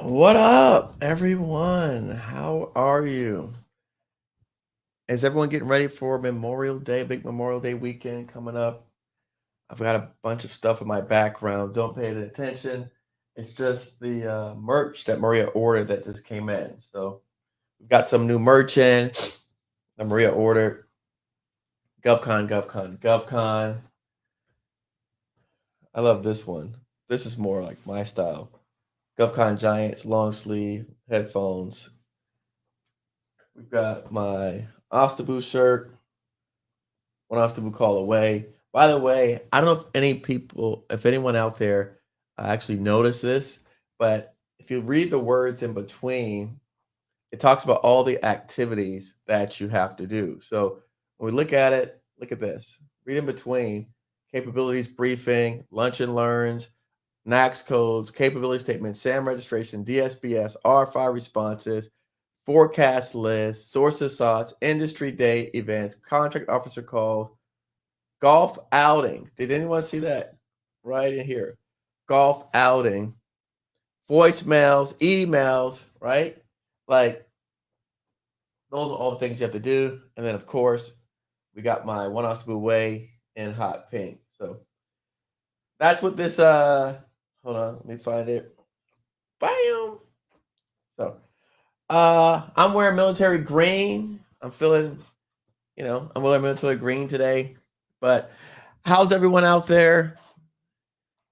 What up, everyone? How are you? Is everyone getting ready for Memorial Day, big Memorial Day weekend coming up? I've got a bunch of stuff in my background. Don't pay any attention. It's just the merch that Maria ordered that just came in. So we've got some new merch in that Maria ordered. Govcon, Govcon, Govcon. I love this one. This is more like my style. Govcon Giants, long sleeve, headphones. We've got my Ostabu shirt, one Ostabu call away. By the way, I don't know if anyone out there actually noticed this, but if you read the words in between, it talks about all the activities that you have to do. So when we look at it, look at this. Read in between capabilities briefing, lunch and learns, NACS codes, capability statement, SAM registration, DSBS, RFI responses, forecast list, sources sought, industry day events, contract officer calls, golf outing. Did anyone see that right in here? Golf outing, voicemails, emails, right? Like those are all the things you have to do. And then of course, we got my one Ostabu way in hot pink. So that's what this hold on, let me find it. Bam. So I'm wearing military green. I'm feeling, I'm wearing military green today. But how's everyone out there?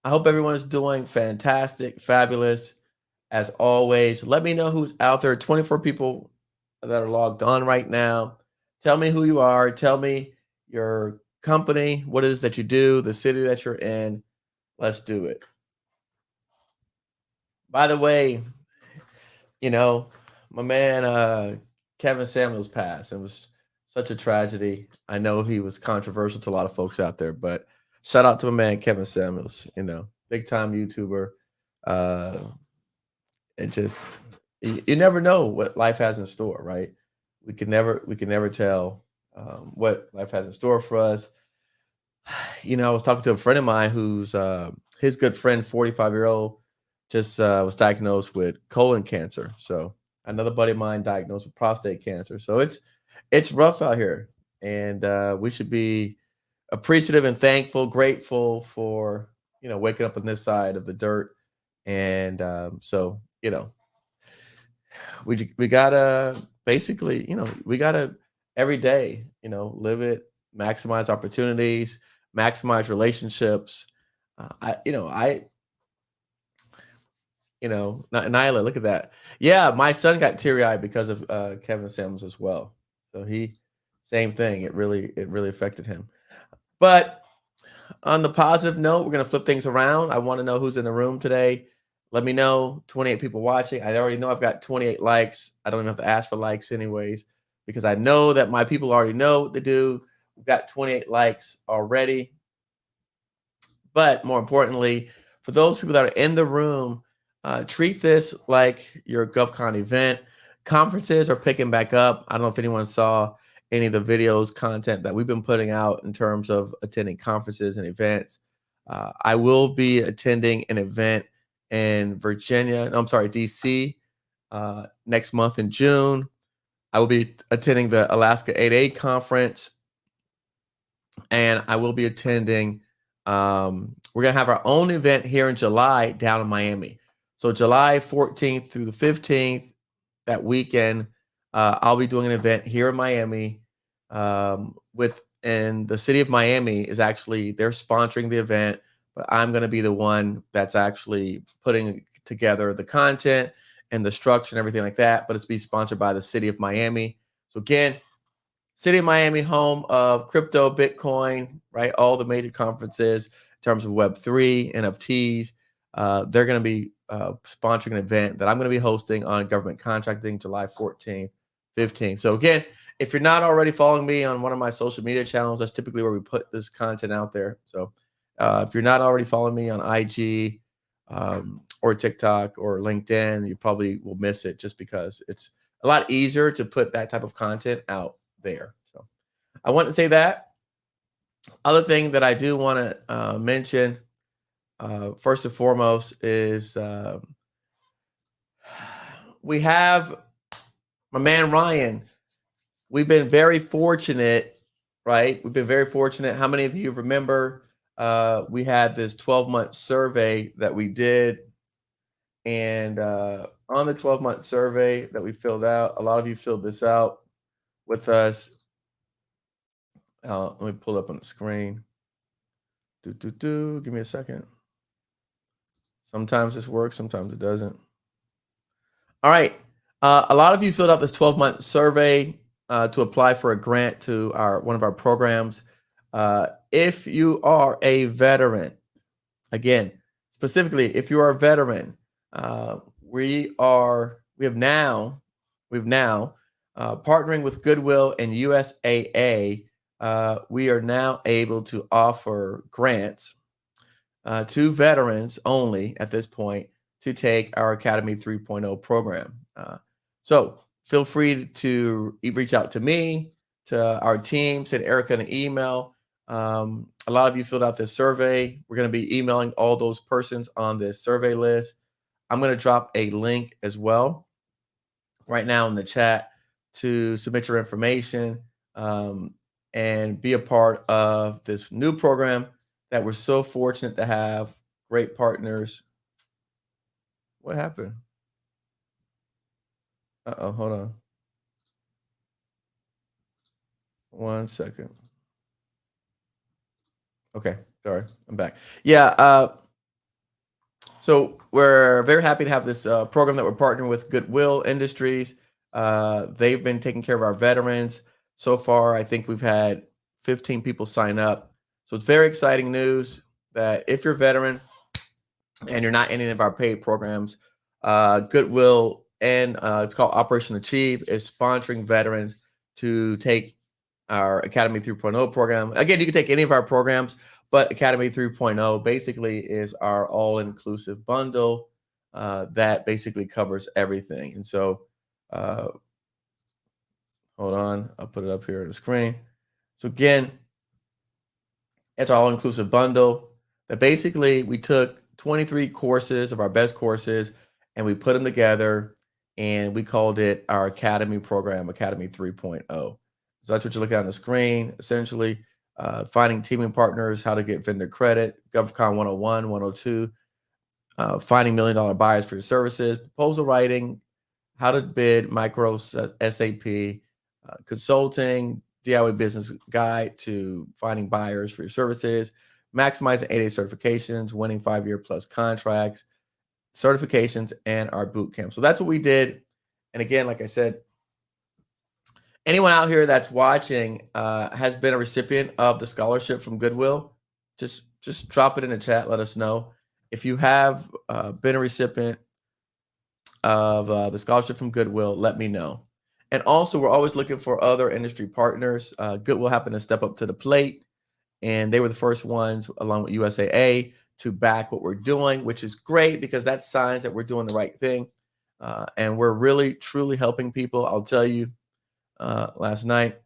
I hope everyone's doing fantastic, fabulous as always. Let me know who's out there. 24 people that are logged on right now. Tell me who you are. Tell me your company, what it is that you do, the city that you're in. Let's do it. By the way, you know, my man Kevin Samuels passed. It was such a tragedy. I know he was controversial to a lot of folks out there, but shout out to my man Kevin Samuels, big time YouTuber. Uh it just you never know what life has in store, right? We can never tell what life has in store for us. I was talking to a friend of mine who's his good friend, 45-year-old, just was diagnosed with colon cancer. So another buddy of mine diagnosed with prostate cancer. So it's rough out here, and we should be appreciative and thankful, grateful for waking up on this side of the dirt. And so we gotta basically we gotta every day live it, maximize opportunities, maximize relationships. Nyla, look at that. Yeah, my son got teary-eyed because of Kevin Samuels as well. So he same thing. It really affected him. But on the positive note, we're gonna flip things around. I want to know who's in the room today. Let me know. 28 people watching. I already know I've got 28 likes. I don't even have to ask for likes anyways, because I know that my people already know what to do. We've got 28 likes already. But more importantly, for those people that are in the room, treat this like your GovCon event. Conferences are picking back up. I don't know if anyone saw any of the videos, content that we've been putting out in terms of attending conferences and events. I will be attending an event in DC, next month in June. I will be attending the Alaska 8A conference, and I will be attending. We're going to have our own event here in July down in Miami. So July 14th through the 15th, that weekend, I'll be doing an event here in Miami and the city of Miami is actually, they're sponsoring the event, but I'm going to be the one that's actually putting together the content and the structure and everything like that. But it's be sponsored by the city of Miami. So again, city of Miami, home of crypto, Bitcoin, right? All the major conferences in terms of Web3, NFTs. They're going to be sponsoring an event that I'm going to be hosting on government contracting July 14th, 15th. So again, if you're not already following me on one of my social media channels, that's typically where we put this content out there. So if you're not already following me on IG or TikTok or LinkedIn, you probably will miss it just because it's a lot easier to put that type of content out there. So I want to say that. Other thing that I do want to mention, first and foremost, is we have my man Ryan. We've been very fortunate, right? We've been very fortunate. How many of you remember we had this 12-month survey that we did? And on the 12-month survey that we filled out, a lot of you filled this out with us. Let me pull up on the screen. Give me a second. Sometimes this works, sometimes it doesn't. All right. A lot of you filled out this 12-month survey to apply for a grant to one of our programs. If you are a veteran, again, specifically, if you are a veteran, we've now partnering with Goodwill and USAA. We are now able to offer grants to veterans only at this point to take our Academy 3.0 program. So feel free to reach out to me, to our team, send Erica an email. A lot of you filled out this survey. We're going to be emailing all those persons on this survey list. I'm going to drop a link as well right now in the chat to submit your information and be a part of this new program that we're so fortunate to have. Great partners. What happened? Hold on. 1 second. Okay, sorry, I'm back. Yeah, so we're very happy to have this program that we're partnering with Goodwill Industries. They've been taking care of our veterans. So far, I think we've had 15 people sign up. So it's very exciting news that if you're a veteran and you're not in any of our paid programs, Goodwill and it's called Operation Achieve is sponsoring veterans to take our Academy 3.0 program. Again, you can take any of our programs, but Academy 3.0 basically is our all-inclusive bundle that basically covers everything. And so, hold on, I'll put it up here on the screen. So again, it's our all-inclusive bundle that basically we took 23 courses of our best courses and we put them together and we called it our Academy program, Academy 3.0. So that's what you're looking at on the screen, essentially. Finding teaming partners, how to get vendor credit, Govcon 101, 102, finding $1 million buyers for your services, proposal writing, how to bid, micro SAP, consulting, DIY business guide to finding buyers for your services, maximizing 8A certifications, winning 5-year plus contracts, certifications, and our boot camp. So that's what we did. And again, like I said, anyone out here that's watching has been a recipient of the scholarship from Goodwill, just drop it in the chat. Let us know. If you have been a recipient of the scholarship from Goodwill, let me know. And also, we're always looking for other industry partners. Goodwill happened to step up to the plate, and they were the first ones, along with USAA, to back what we're doing, which is great because that's signs that we're doing the right thing. And we're really, truly helping people. I'll tell you, last night,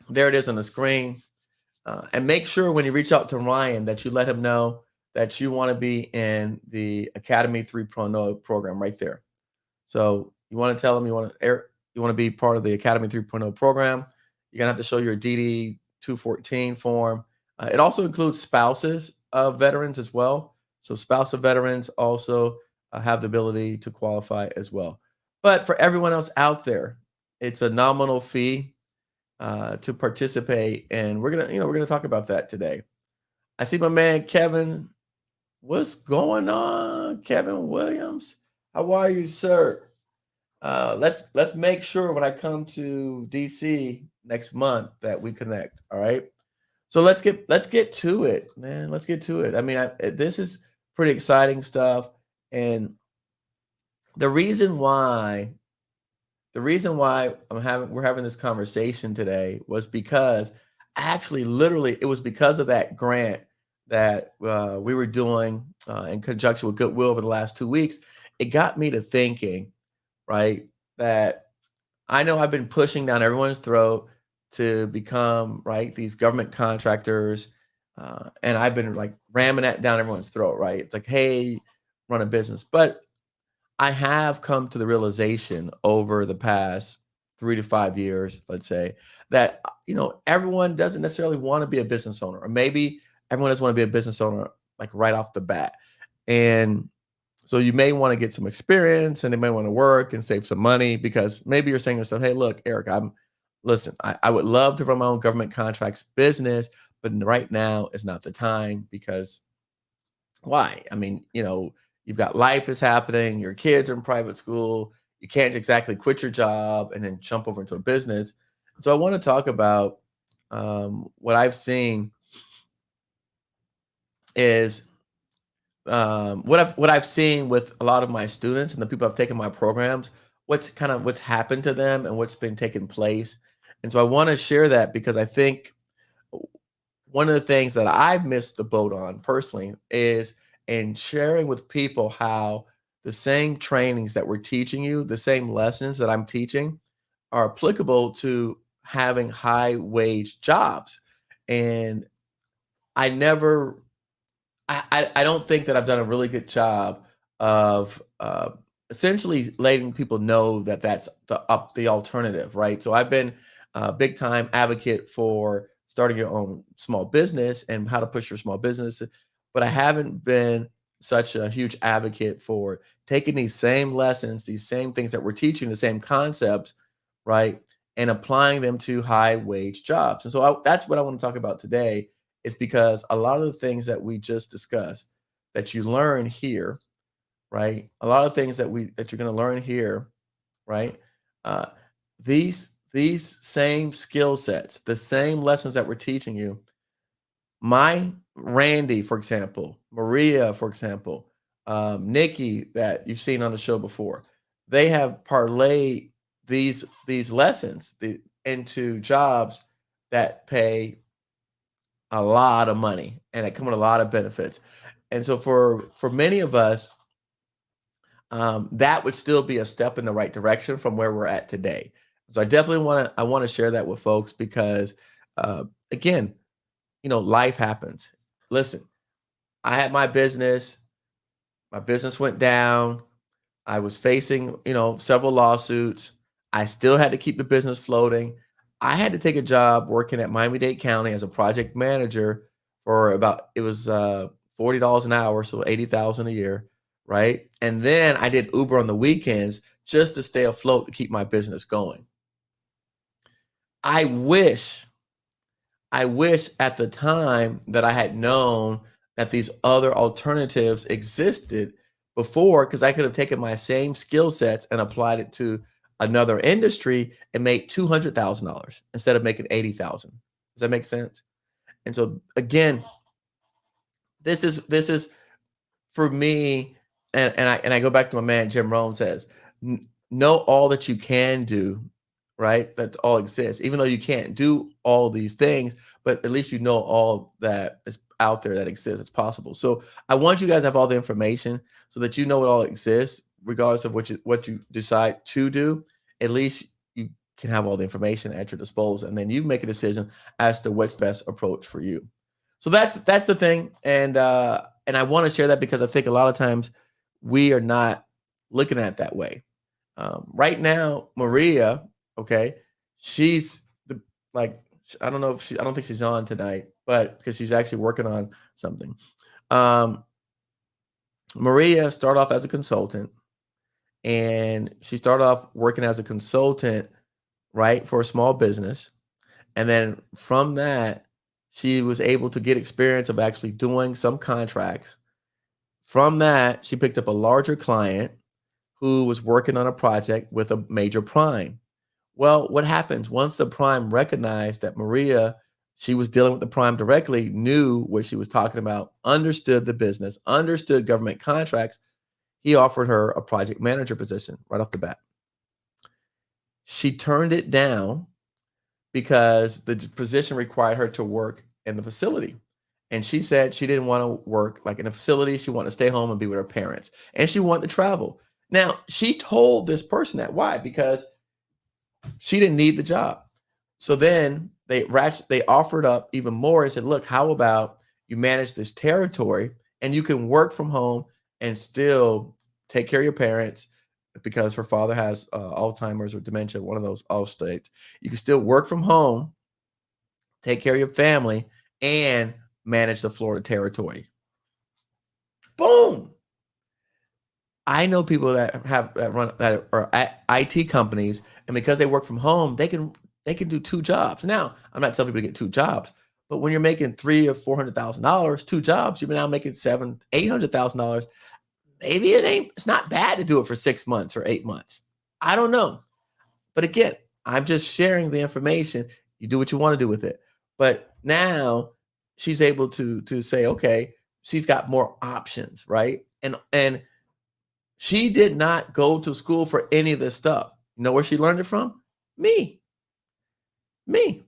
there it is on the screen. And make sure when you reach out to Ryan that you let him know that you want to be in the Academy 3.0 program right there. So you want to tell him you want to be part of the Academy 3.0 program. You're gonna have to show your DD 214 form. It also includes spouses of veterans as well. So spouse of veterans also have the ability to qualify as well. But for everyone else out there, it's a nominal fee to participate, and we're gonna talk about that today. I see my man Kevin. What's going on, Kevin Williams? How are you, sir? Let's make sure when I come to DC next month that we connect. All right. So let's get to it, man. Let's get to it. I mean, this is pretty exciting stuff, and the reason why we're having this conversation today was because actually, literally, it was because of that grant that we were doing in conjunction with Goodwill over the last 2 weeks. It got me to thinking, right, that I know I've been pushing down everyone's throat to become, right, these government contractors, and I've been like ramming that down everyone's throat, right? It's like, hey, run a business, but I have come to the realization over the past 3 to 5 years, let's say, that, everyone doesn't necessarily wanna be a business owner, or maybe everyone doesn't wanna be a business owner, like, right off the bat. And so you may wanna get some experience, and they may wanna work and save some money because maybe you're saying to yourself, "Hey, look, Eric, listen, I would love to run my own government contracts business, but right now is not the time because why? I mean, you've got life is happening, your kids are in private school, you can't exactly quit your job and then jump over into a business." So I want to talk about what I've seen is what I've seen with a lot of my students and the people I've taken my programs, what's happened to them and what's been taking place. And so I want to share that because I think one of the things that I've missed the boat on personally is in sharing with people how the same trainings that we're teaching you, the same lessons that I'm teaching are applicable to having high wage jobs. And I never I don't think that I've done a really good job of, essentially letting people know that that's the alternative, right? So I've been a big time advocate for starting your own small business and how to push your small business, but I haven't been such a huge advocate for taking these same lessons, these same things that we're teaching, the same concepts, right, and applying them to high wage jobs. And so that's what I want to talk about today is because a lot of the things that we just discussed that you learn here, right? A lot of things that you're going to learn here, right? Uh, these same skill sets, the same lessons that we're teaching you. My Randy, for example, Maria, for example, Nikki, that you've seen on the show before, they have parlayed these lessons into jobs that pay a lot of money and it come with a lot of benefits. And so for many of us, that would still be a step in the right direction from where we're at today. So I want to share that with folks because again, life happens. Listen, I had my business went down. I was facing, several lawsuits. I still had to keep the business floating. I had to take a job working at Miami-Dade County as a project manager for about it was $40 an hour, so 80,000 a year, right? And then I did Uber on the weekends just to stay afloat to keep my business going. I wish I wish at the time that I had known that these other alternatives existed before, because I could have taken my same skill sets and applied it to another industry and made $200,000 instead of making 80,000. Does that make sense? And so again, this is for me, and I go back to my man Jim Rohn says, know all that you can do, right? That's all exists. Even though you can't do all these things, but at least you know all that is out there that exists. It's possible. So I want you guys to have all the information so that you know what all exists, regardless of what you decide to do. At least you can have all the information at your disposal, and then you make a decision as to what's the best approach for you. So that's the thing, and I want to share that because I think a lot of times we are not looking at it that way. Right now, Maria, okay, she's the like I don't know if I don't think she's on tonight, but because she's actually working on something. Um, Maria started off as a consultant, and she started off working as a consultant, right, for a small business. And then from that, she was able to get experience of actually doing some contracts. From that, she picked up a larger client who was working on a project with a major prime. Well, what happens once the prime recognized that Maria, she was dealing with the prime directly, knew what she was talking about, understood the business, understood government contracts, he offered her a project manager position right off the bat. She turned it down because the position required her to work in the facility. And she said she didn't want to work like in a facility. She wanted to stay home and be with her parents. And she wanted to travel. Now, she told this person that. Why? Because she didn't need the job. So then they offered up even more and said, look, how about you manage this territory and you can work from home and still take care of your parents because her father has Alzheimer's or dementia, one of those all states. You can still work from home, take care of your family, and manage the Florida territory. Boom. I know people that have that run that are at IT companies, and because they work from home, they can do two jobs. Now, I'm not telling people to get two jobs, but when you're making three or $400,000, two jobs, you're now making seven, $800,000. Maybe it's not bad to do it for 6 months or 8 months. I don't know. But again, I'm just sharing the information. You do what you want to do with it. But now she's able to say, okay, she's got more options, right? And she did not go to school for any of this stuff. You know where she learned it from? Me. Me.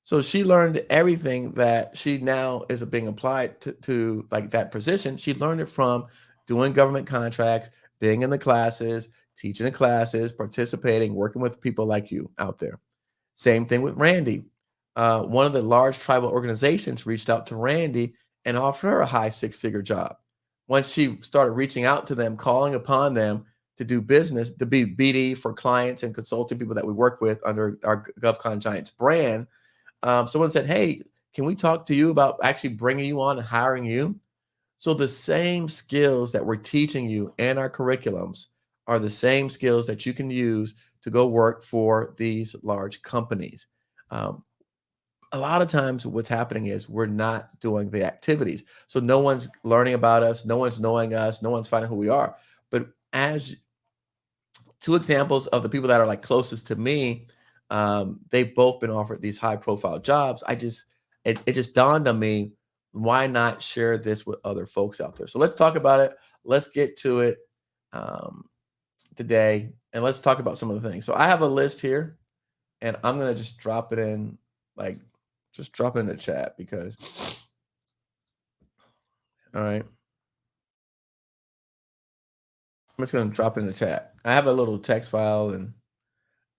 So she learned everything that she now is being applied to like that position. She learned it from doing government contracts, being in the classes, teaching the classes, participating, working with people like you out there. Same thing with Randy. One of the large tribal organizations reached out to Randy and offered her a high six-figure job. Once she started reaching out to them, calling upon them to do business, to be BD for clients and consulting people that we work with under our Govcon Giants brand, someone said, "Hey, can we talk to you about actually bringing you on and hiring you?" So the same skills that we're teaching you in our curriculums are the same skills that you can use to go work for these large companies. Um, a lot of times what's happening is we're not doing the activities. So no one's learning about us, no one's knowing us, no one's finding who we are. But as two examples of the people that are like closest to me, they've both been offered these high profile jobs. It just dawned on me, why not share this with other folks out there? So let's talk about it. Let's get to it um, today, and let's talk about some of the things. So I have a list here, and I'm gonna just drop it in, like, just drop it in the chat because, all right, I'm just gonna drop it in the chat. I have a little text file, and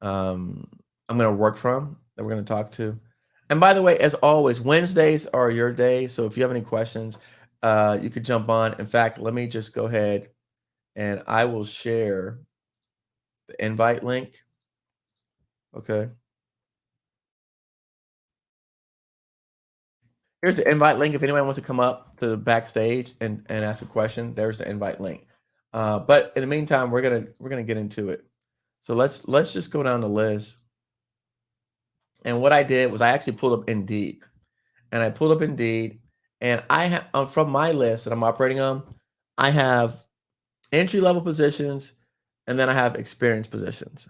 um, I'm gonna work from that we're gonna talk to. And by the way, as always, Wednesdays are your day. So if you have any questions, you could jump on. In fact, let me just go ahead and I will share the invite link. Okay. Here's the invite link. If anyone wants to come up to the backstage and ask a question, there's the invite link. But in the meantime, we're gonna get into it. So let's just go down the list. And what I did was I actually pulled up Indeed, and I pulled up Indeed, and I have from my list that I'm operating on, I have entry level positions, and then I have experienced positions.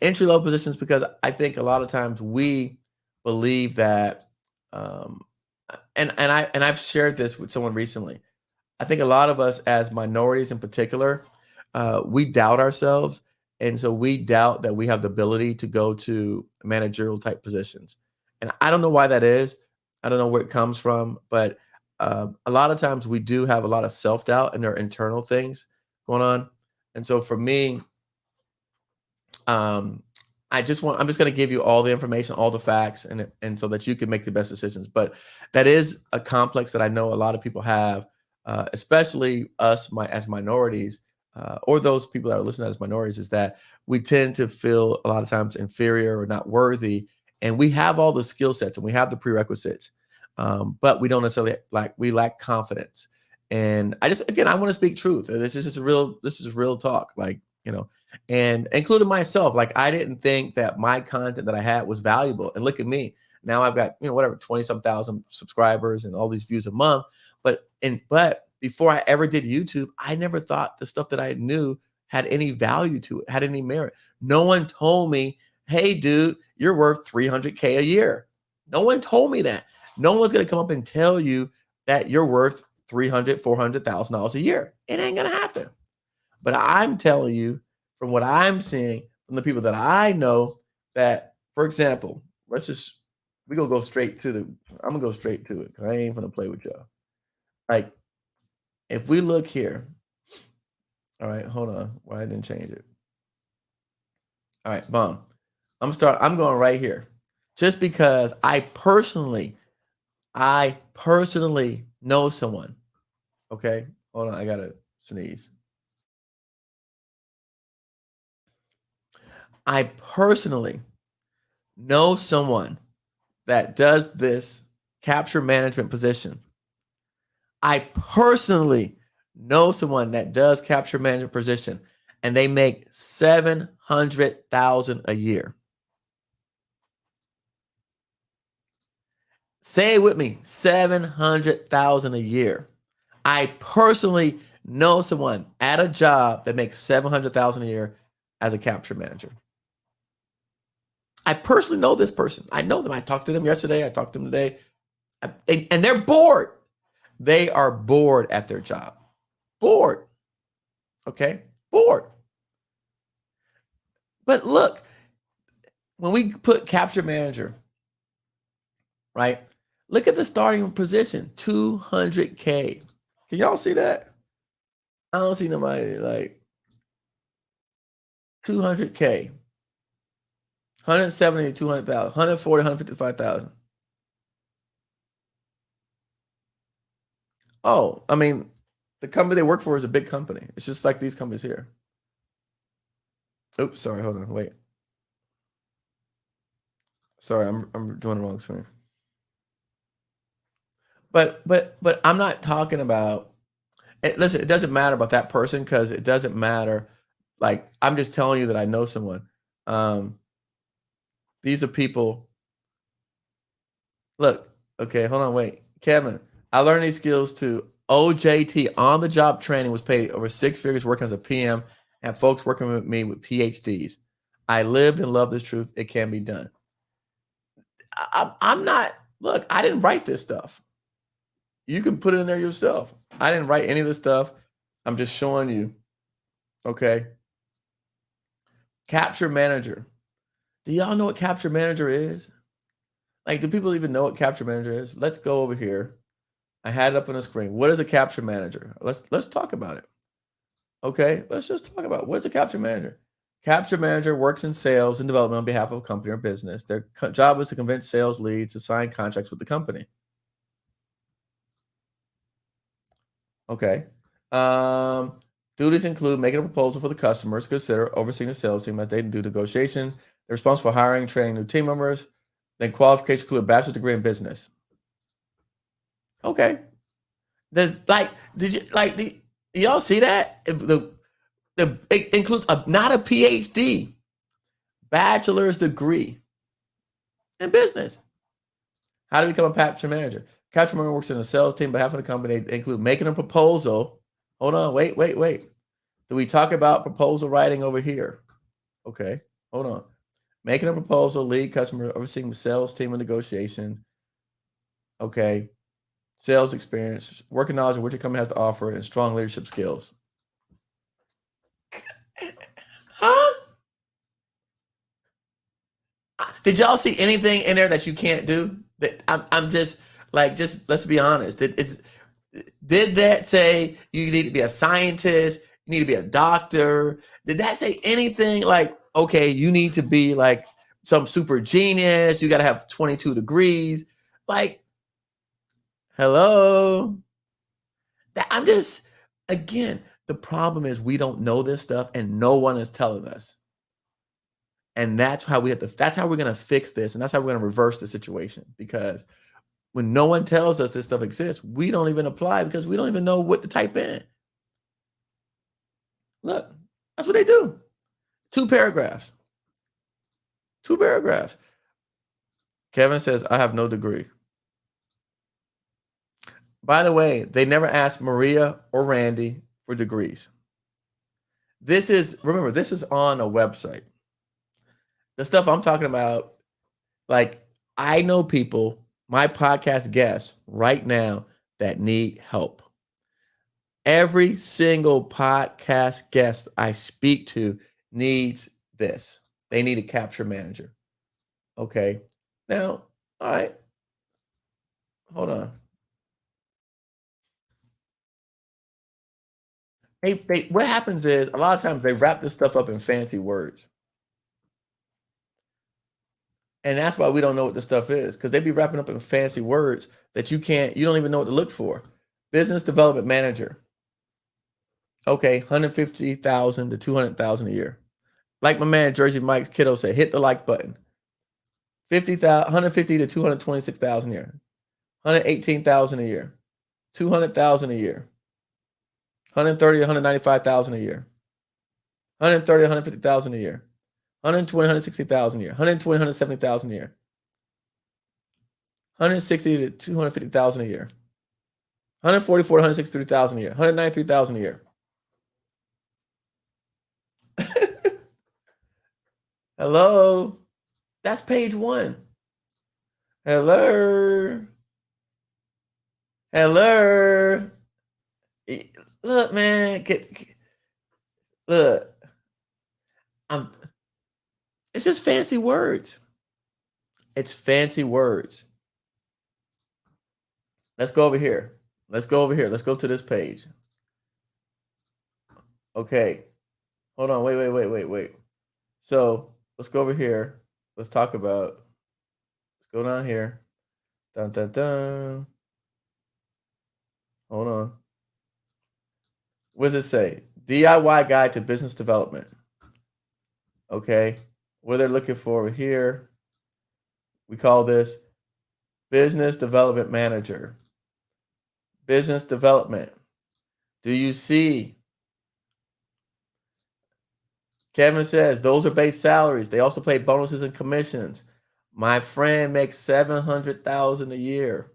Entry level positions because I think a lot of times we believe that, um, and I've shared this with someone recently. I think a lot of us as minorities in particular, we doubt ourselves. And so we doubt that we have the ability to go to managerial type positions. And I don't know why that is. I don't know where it comes from, but a lot of times we do have a lot of self doubt and there are internal things going on. And so for me, um, I'm just going to give you all the information, all the facts, and so that you can make the best decisions. But that is a complex that I know a lot of people have, especially us, as minorities, or those people that are listening as minorities, is that we tend to feel a lot of times inferior or not worthy, and we have all the skill sets and we have the prerequisites, but we don't necessarily we lack confidence. And I just again I want to speak truth. This is real talk, and including myself. Like, I didn't think that my content that I had was valuable. And look at me. Now I've got, whatever, 20 some thousand subscribers and all these views a month. But before I ever did YouTube, I never thought the stuff that I knew had any value to it, had any merit. No one told me, "Hey dude, you're worth 300K a year." No one told me that. No one was going to come up and tell you that you're worth 300, $400,000 a year. It ain't going to happen. But I'm telling you, from what I'm seeing from the people that I know, that, for example, we're gonna go straight to I'm gonna go straight to it, 'cause I ain't gonna play with y'all. Like, if we look here, all right, hold on. Why I didn't change it? All right, boom. I'm going right here. Just because I personally know someone. Okay, hold on, I gotta sneeze. I personally know someone that does this capture management position. I personally know someone that does capture management position, and they make $700,000 a year. Say it with me, $700,000 a year. I personally know someone at a job that makes $700,000 a year as a capture manager. I personally know this person. I know them. I talked to them yesterday. I talked to them today. And they're bored. They are bored at their job. Bored. Okay? Bored. But look, when we put capture manager, right? Look at the starting position, $200K. Can y'all see that? I don't see nobody like $200K. 170, 200,000, 140, 155,000. Oh, I mean, the company they work for is a big company. It's just like these companies here. Oops, sorry, hold on, wait. Sorry, I'm doing the wrong screen. But I'm not talking about listen, it doesn't matter about that person because it doesn't matter. Like, I'm just telling you that I know someone. These are people. Look, okay, hold on, wait. Kevin, I learned these skills to OJT, on the job training, was paid over 6 figures working as a PM, and folks working with me with PhDs. I lived and love this truth. It can be done. I'm not, look, I didn't write this stuff. You can put it in there yourself. I didn't write any of this stuff. I'm just showing you. Okay. Capture manager. Do y'all know what capture manager is? Like, do people even know what capture manager is? Let's go over here. I had it up on the screen. What is a capture manager? Let's talk about it. Okay, let's just talk about what is a capture manager. Capture manager works in sales and development on behalf of a company or business. Their job is to convince sales leads to sign contracts with the company. Okay. Duties include making a proposal for the customers, consider overseeing the sales team as they do negotiations. They're responsible for hiring, training new team members. Then qualifications include a bachelor's degree in business. Okay. There's like, did you like y'all see that? It includes not a PhD, bachelor's degree in business. How to become a capture manager? Capture manager works in a sales team on behalf of the company. They include making a proposal. Hold on, wait. Do we talk about proposal writing over here? Okay, hold on. Making a proposal, lead customer, overseeing the sales team and negotiation. Okay, sales experience, working knowledge of what your company has to offer, and strong leadership skills. Huh? Did y'all see anything in there that you can't do? That I'm just like, just let's be honest. Did that say you need to be a scientist? You need to be a doctor? Did that say anything like, okay, you need to be like some super genius? You got to have 22 degrees? Like, hello? I'm just, again, the problem is we don't know this stuff and no one is telling us. And that's how that's how we're going to fix this. And that's how we're going to reverse the situation. Because when no one tells us this stuff exists, we don't even apply because we don't even know what to type in. Look, that's what they do. 2 paragraphs. 2 paragraphs. Kevin says, I have no degree. By the way, they never asked Maria or Randy for degrees. Remember, this is on a website. The stuff I'm talking about, like, I know people, my podcast guests right now, that need help. Every single podcast guest I speak to needs this. They need a capture manager. Okay. Now, all right. Hold on. What happens is a lot of times they wrap this stuff up in fancy words. And that's why we don't know what this stuff is, because they be wrapping up in fancy words that you don't even know what to look for. Business development manager. Okay, 150,000 to 200,000 a year. Like my man Jersey Mike Kiddo said, hit the like button. 150 to 226,000 a year, 118,000 a year, 200,000 a year, 130 to 195,000 a year, 130 to 150,000 a year, 120 160,000 a year, 120 170,000 a year, 160 to 250,000 a year, 144 to 163,000 a year, 193,000 a year. Hello. That's page 1. Hello. Hello. Look, man. Look. It's just fancy words. It's fancy words. Let's go over here. Let's go over here. Let's go to this page. Okay. Hold on. Wait. So let's go over here. Let's talk about. Let's go down here. Dun dun dun. Hold on. What does it say? DIY guide to business development. Okay. What they're looking for over here. We call this business development manager. Business development. Do you see? Kevin says those are base salaries. They also pay bonuses and commissions. My friend makes $700,000 a year.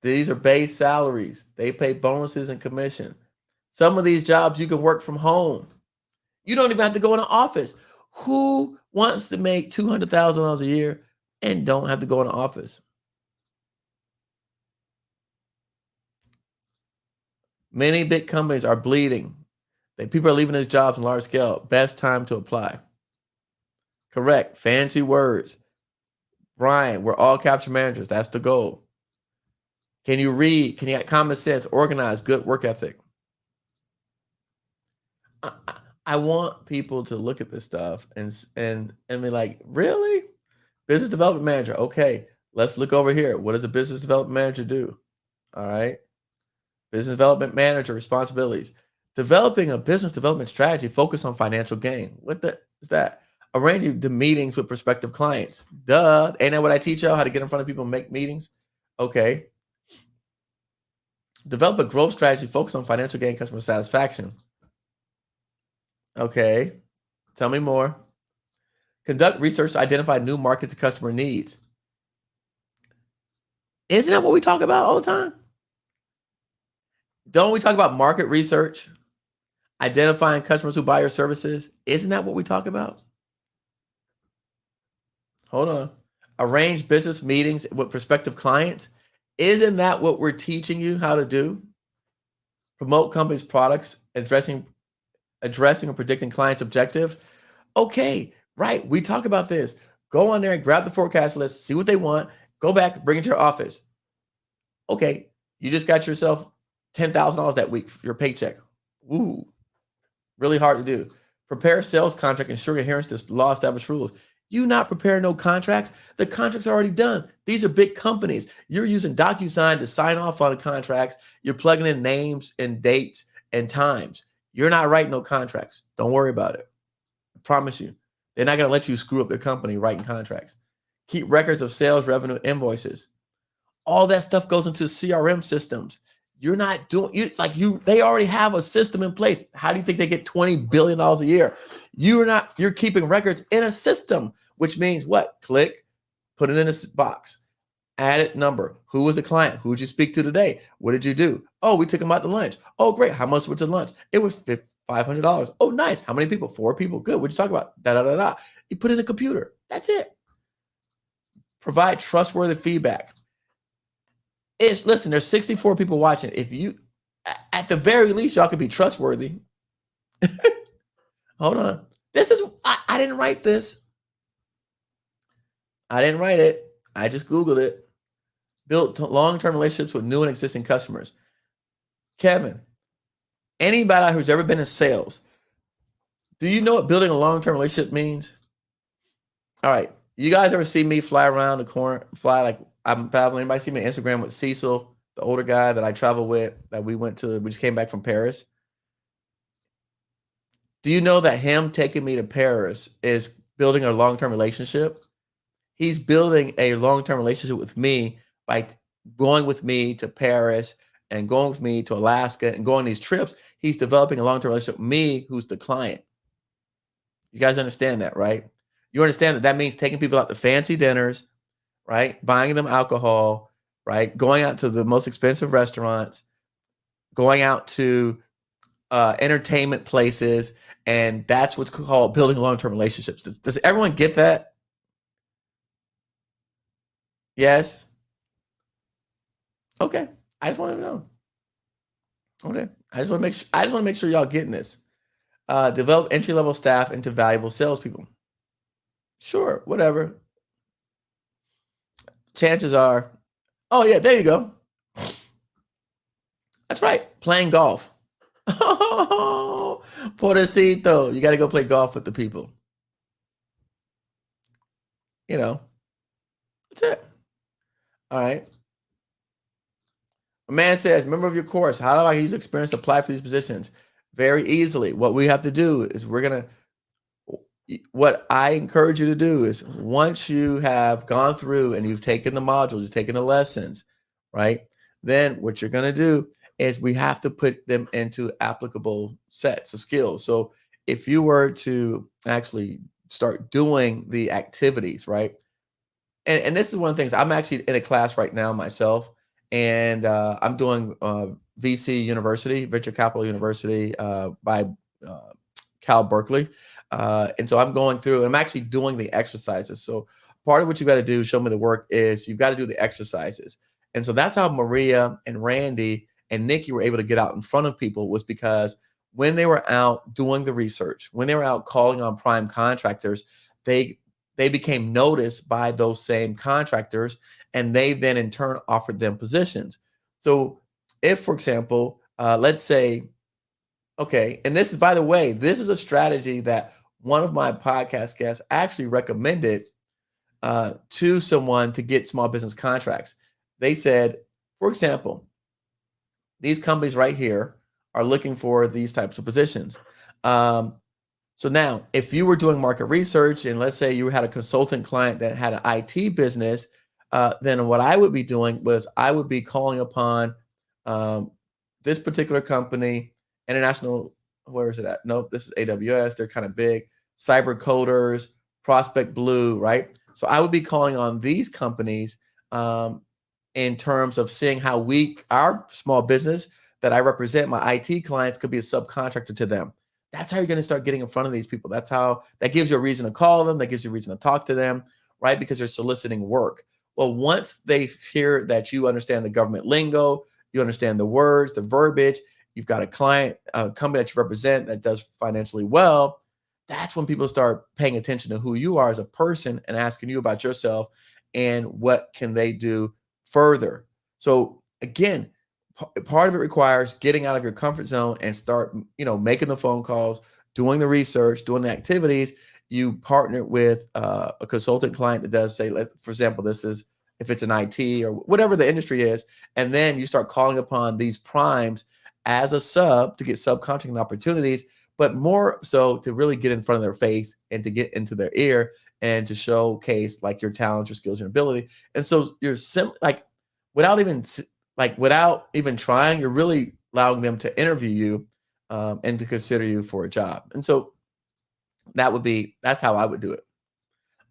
These are base salaries. They pay bonuses and commission. Some of these jobs you can work from home. You don't even have to go in an office. Who wants to make $200,000 a year and don't have to go in an office? Many big companies are bleeding. People are leaving these jobs in large scale. Best time to apply. Correct. Fancy words. Brian, we're all capture managers. That's the goal. Can you read? Can you have common sense, organized, good work ethic? I want people to look at this stuff and be like, really? Business development manager. Okay, let's look over here. What does a business development manager do? All right. Business development manager responsibilities. Developing a business development strategy focused on financial gain. What is that? Arranging the meetings with prospective clients. Duh. Ain't that what I teach y'all? How to get in front of people and make meetings? Okay. Develop a growth strategy focused on financial gain, customer satisfaction. Okay. Tell me more. Conduct research to identify new markets and customer needs. Isn't that what we talk about all the time? Don't we talk about market research? Identifying customers who buy your services? Isn't that what we talk about? Hold on. Arrange business meetings with prospective clients. Isn't that what we're teaching you how to do? Promote companies' products, addressing or predicting clients' objectives. Okay, right. We talk about this. Go on there and grab the forecast list, see what they want, go back, bring it to your office. Okay, you just got yourself $10,000 that week for your paycheck. Ooh, really hard to do. Prepare a sales contract, ensure adherence to law established rules. You not prepare no contracts. The contracts are already done. These are big companies. You're using DocuSign to sign off on the contracts. You're plugging in names and dates and times. You're not writing no contracts. Don't worry about it. I promise you. They're not going to let you screw up their company writing contracts. Keep records of sales, revenue, invoices. All that stuff goes into CRM systems. You're not doing they already have a system in place. How do you think they get $20 billion a year? You're keeping records in a system, which means what? Click, put it in a box, add it number. Who was the client? Who did you speak to today? What did you do? Oh, we took them out to lunch. Oh, great. How much was the lunch? It was $500. Oh, nice. How many people? 4 people. Good. What'd you talk about? Da, da, da, da. You put it in a computer. That's it. Provide trustworthy feedback. Listen, there's 64 people watching. If you, at the very least, y'all could be trustworthy. Hold on. I didn't write this. I didn't write it. I just Googled it. Built long-term relationships with new and existing customers. Kevin, anybody who's ever been in sales, do you know what building a long-term relationship means? All right. You guys ever see me fly around the corner, like I'm traveling? Anybody see me on Instagram with Cecil, the older guy that I travel with, that we just came back from Paris? Do you know that him taking me to Paris is building a long-term relationship? He's building a long-term relationship with me by going with me to Paris and going with me to Alaska and going on these trips. He's developing a long-term relationship with me, who's the client. You guys understand that, right? You understand that that means taking people out to fancy dinners, right? Buying them alcohol, right? Going out to the most expensive restaurants, going out to entertainment places, and that's what's called building long-term relationships. Does everyone get that? Yes. Okay. I just want to know. Okay. I just want to make sure y'all getting this. Develop entry-level staff into valuable salespeople. Sure, whatever. Chances are. Oh yeah, there you go. That's right. Playing golf. Oh, pobrecito. You got to go play golf with the people. You know, that's it. All right. A man says, member of your course, how do I use experience to apply for these positions? Very easily. What we have to do is what I encourage you to do is once you have gone through and you've taken the modules, you've taken the lessons, right? Then what you're going to do is we have to put them into applicable sets of skills. So if you were to actually start doing the activities, right? And this is one of the things, I'm actually in a class right now myself, and I'm doing VC University, Venture Capital University by uh, Cal Berkeley. And so I'm going through and I'm actually doing the exercises. So part of what you got to do, show me the work, is you've got to do the exercises. And so that's how Maria and Randy and Nikki were able to get out in front of people, was because when they were out doing the research, when they were out calling on prime contractors, they they became noticed by those same contractors, and they then in turn offered them positions. So if, for example, let's say, okay, and this is, by the way, this is a strategy that one of my podcast guests actually recommended to someone to get small business contracts. They said, for example, these companies right here are looking for these types of positions. Um, so now, if you were doing market research and let's say you had a consultant client that had an IT business, then what I would be doing was I would be calling upon um, this particular company, international. Where is it at? Nope, this is AWS. They're kind of big. Cyber Coders, Prospect Blue, right? So I would be calling on these companies in terms of seeing how our small business that I represent, my IT clients, could be a subcontractor to them. That's how you're going to start getting in front of these people. That gives you a reason to call them. That gives you a reason to talk to them, right? Because you're soliciting work. Well, once they hear that you understand the government lingo, you understand the words, the verbiage, you've got a client, a company that you represent that does financially well, that's when people start paying attention to who you are as a person and asking you about yourself and what can they do further. So again, part of it requires getting out of your comfort zone and start, making the phone calls, doing the research, doing the activities. You partner with a consultant client that does, say, for example, this is if it's an IT or whatever the industry is, and then you start calling upon these primes as a sub to get subcontracting opportunities, but more so to really get in front of their face and to get into their ear and to showcase like your talents, your skills, your ability. And so you're without even without even trying, you're really allowing them to interview you and to consider you for a job. And so that's how I would do it.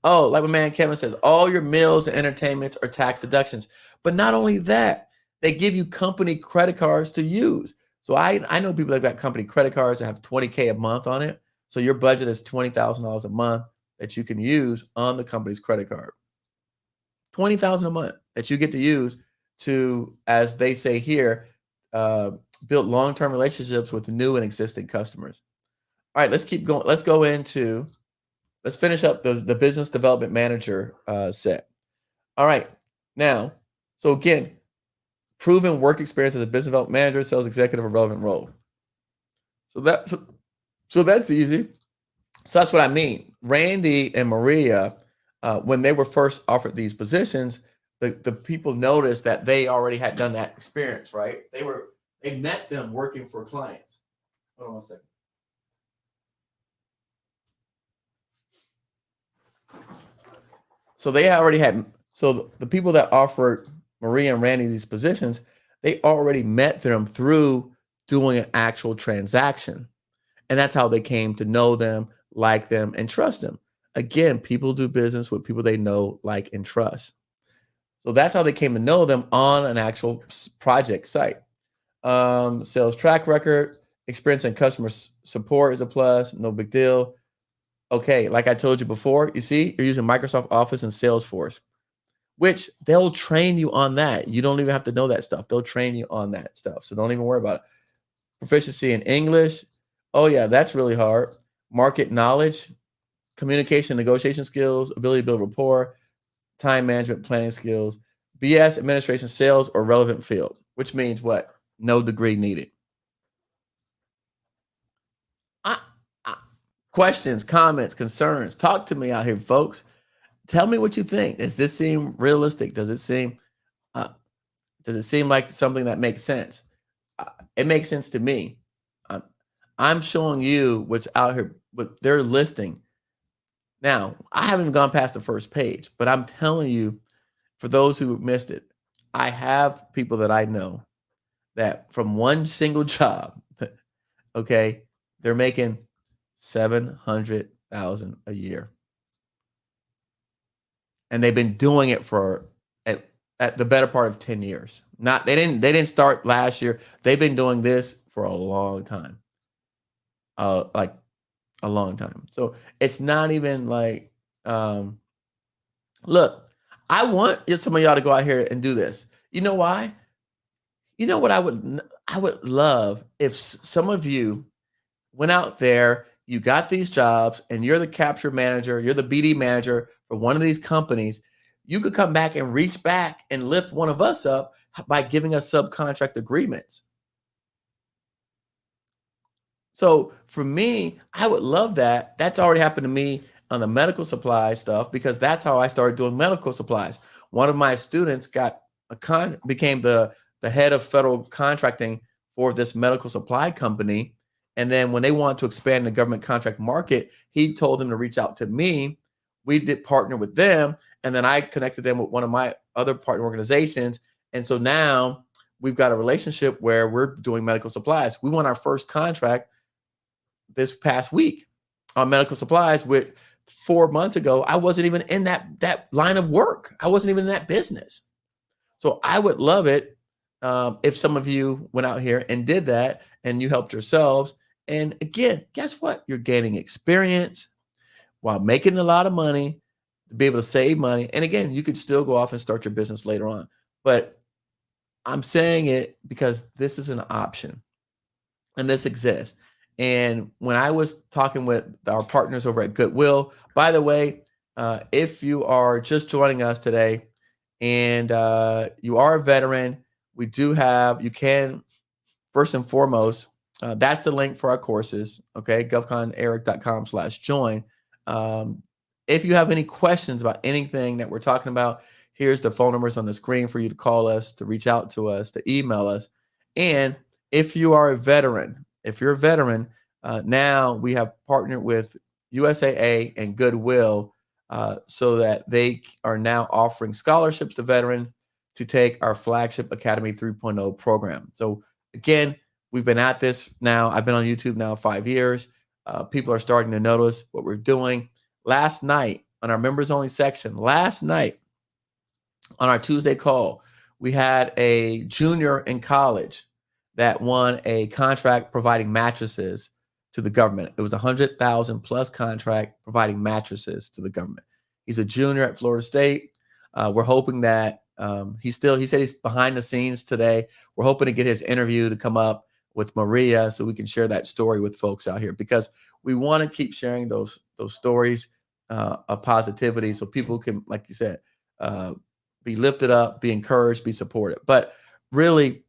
Oh, like my man Kevin says, all your meals and entertainments are tax deductions. But not only that, they give you company credit cards to use. So I know people that got company credit cards that have 20K a month on it. So your budget is $20,000 a month that you can use on the company's credit card. 20,000 a month that you get to use to, as they say here, uh, build long-term relationships with new and existing customers. All right, let's keep going. Let's finish up the business development manager set. All right, now, so again, proven work experience as a business development manager, sales executive, a relevant role. So that's easy. So that's what I mean. Randy and Maria, when they were first offered these positions, the people noticed that they already had done that experience, right? They met them working for clients. Hold on one second. So they already had, so the people that offered Maria and Randy these positions, they already met them through doing an actual transaction. And that's how they came to know them, like them, and trust them. Again, people do business with people they know, like, and trust. So that's how they came to know them on an actual project site. Sales track record, experience in customer support is a plus, no big deal. Okay, like I told you before, you see, you're using Microsoft Office and Salesforce, which they'll train you on that. You don't even have to know that stuff. They'll train you on that stuff. So don't even worry about it. Proficiency in English. Oh, yeah, that's really hard. Market knowledge, communication, negotiation skills, ability to build rapport, time management, planning skills, BS, administration, sales, or relevant field, which means what? No degree needed. I, I, questions, comments, concerns. Talk to me out here, folks. Tell me what you think. Does this seem realistic? Does it seem like something that makes sense? It makes sense to me. I'm showing you what's out here, what they're listing. Now, I haven't gone past the first page, but I'm telling you, for those who missed it, I have people that I know that from one single job, okay, they're making $700,000 a year, and they've been doing it for at the better part of 10 years. They didn't start last year. They've been doing this for a long time, like a long time. So it's not even like, look, I want some of y'all to go out here and do this. You know why? You know what I would love if some of you went out there, you got these jobs, and you're the capture manager, you're the BD manager for one of these companies. You could come back and reach back and lift one of us up by giving us subcontract agreements. So for me, I would love that. That's already happened to me on the medical supply stuff, because that's how I started doing medical supplies. One of my students became the head of federal contracting for this medical supply company. And then when they wanted to expand the government contract market, he told them to reach out to me. We did partner with them. And then I connected them with one of my other partner organizations. And so now we've got a relationship where we're doing medical supplies. We won our first contract this past week on medical supplies, with 4 months ago, I wasn't even in that line of work. I wasn't even in that business. So I would love it if some of you went out here and did that, and you helped yourselves. And again, guess what? You're gaining experience while making a lot of money, to be able to save money. And again, you could still go off and start your business later on. But I'm saying it because this is an option, and this exists. And when I was talking with our partners over at Goodwill, by the way, if you are just joining us today and you are a veteran, you can, first and foremost, that's the link for our courses, okay? govconeric.com/join. If you have any questions about anything that we're talking about, here's the phone numbers on the screen for you to call us, to reach out to us, to email us. And if you are a veteran, now we have partnered with USAA and Goodwill so that they are now offering scholarships to veterans to take our flagship Academy 3.0 program. So again, we've been at this now. I've been on YouTube now 5 years. People are starting to notice what we're doing. Last night on our members only section, on our Tuesday call, we had a junior in college that won a contract providing mattresses to the government. It was $100,000 plus contract providing mattresses to the government. He's a junior at Florida State. We're hoping that he said he's behind the scenes today. We're hoping to get his interview to come up with Maria so we can share that story with folks out here, because we want to keep sharing those stories of positivity so people can, like you said, be lifted up, be encouraged, be supported. But really,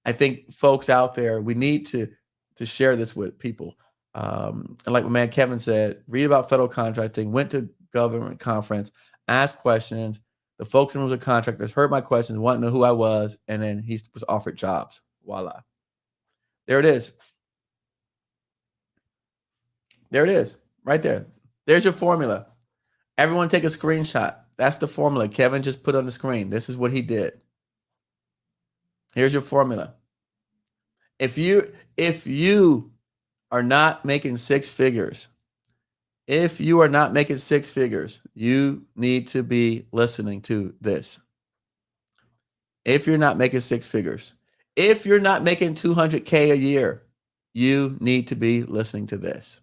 I think folks out there, we need to share this with people. And like my man Kevin said, read about federal contracting, went to government conference, asked questions. The folks in rooms of contractors heard my questions, wanted to know who I was, and then he was offered jobs. Voila. There it is. There it is, right there. There's your formula. Everyone take a screenshot. That's the formula Kevin just put on the screen. This is what he did. Here's your formula. If you are not making six figures, if you are not making six figures, you need to be listening to this. If you're not making six figures, if you're not making 200K a year, you need to be listening to this.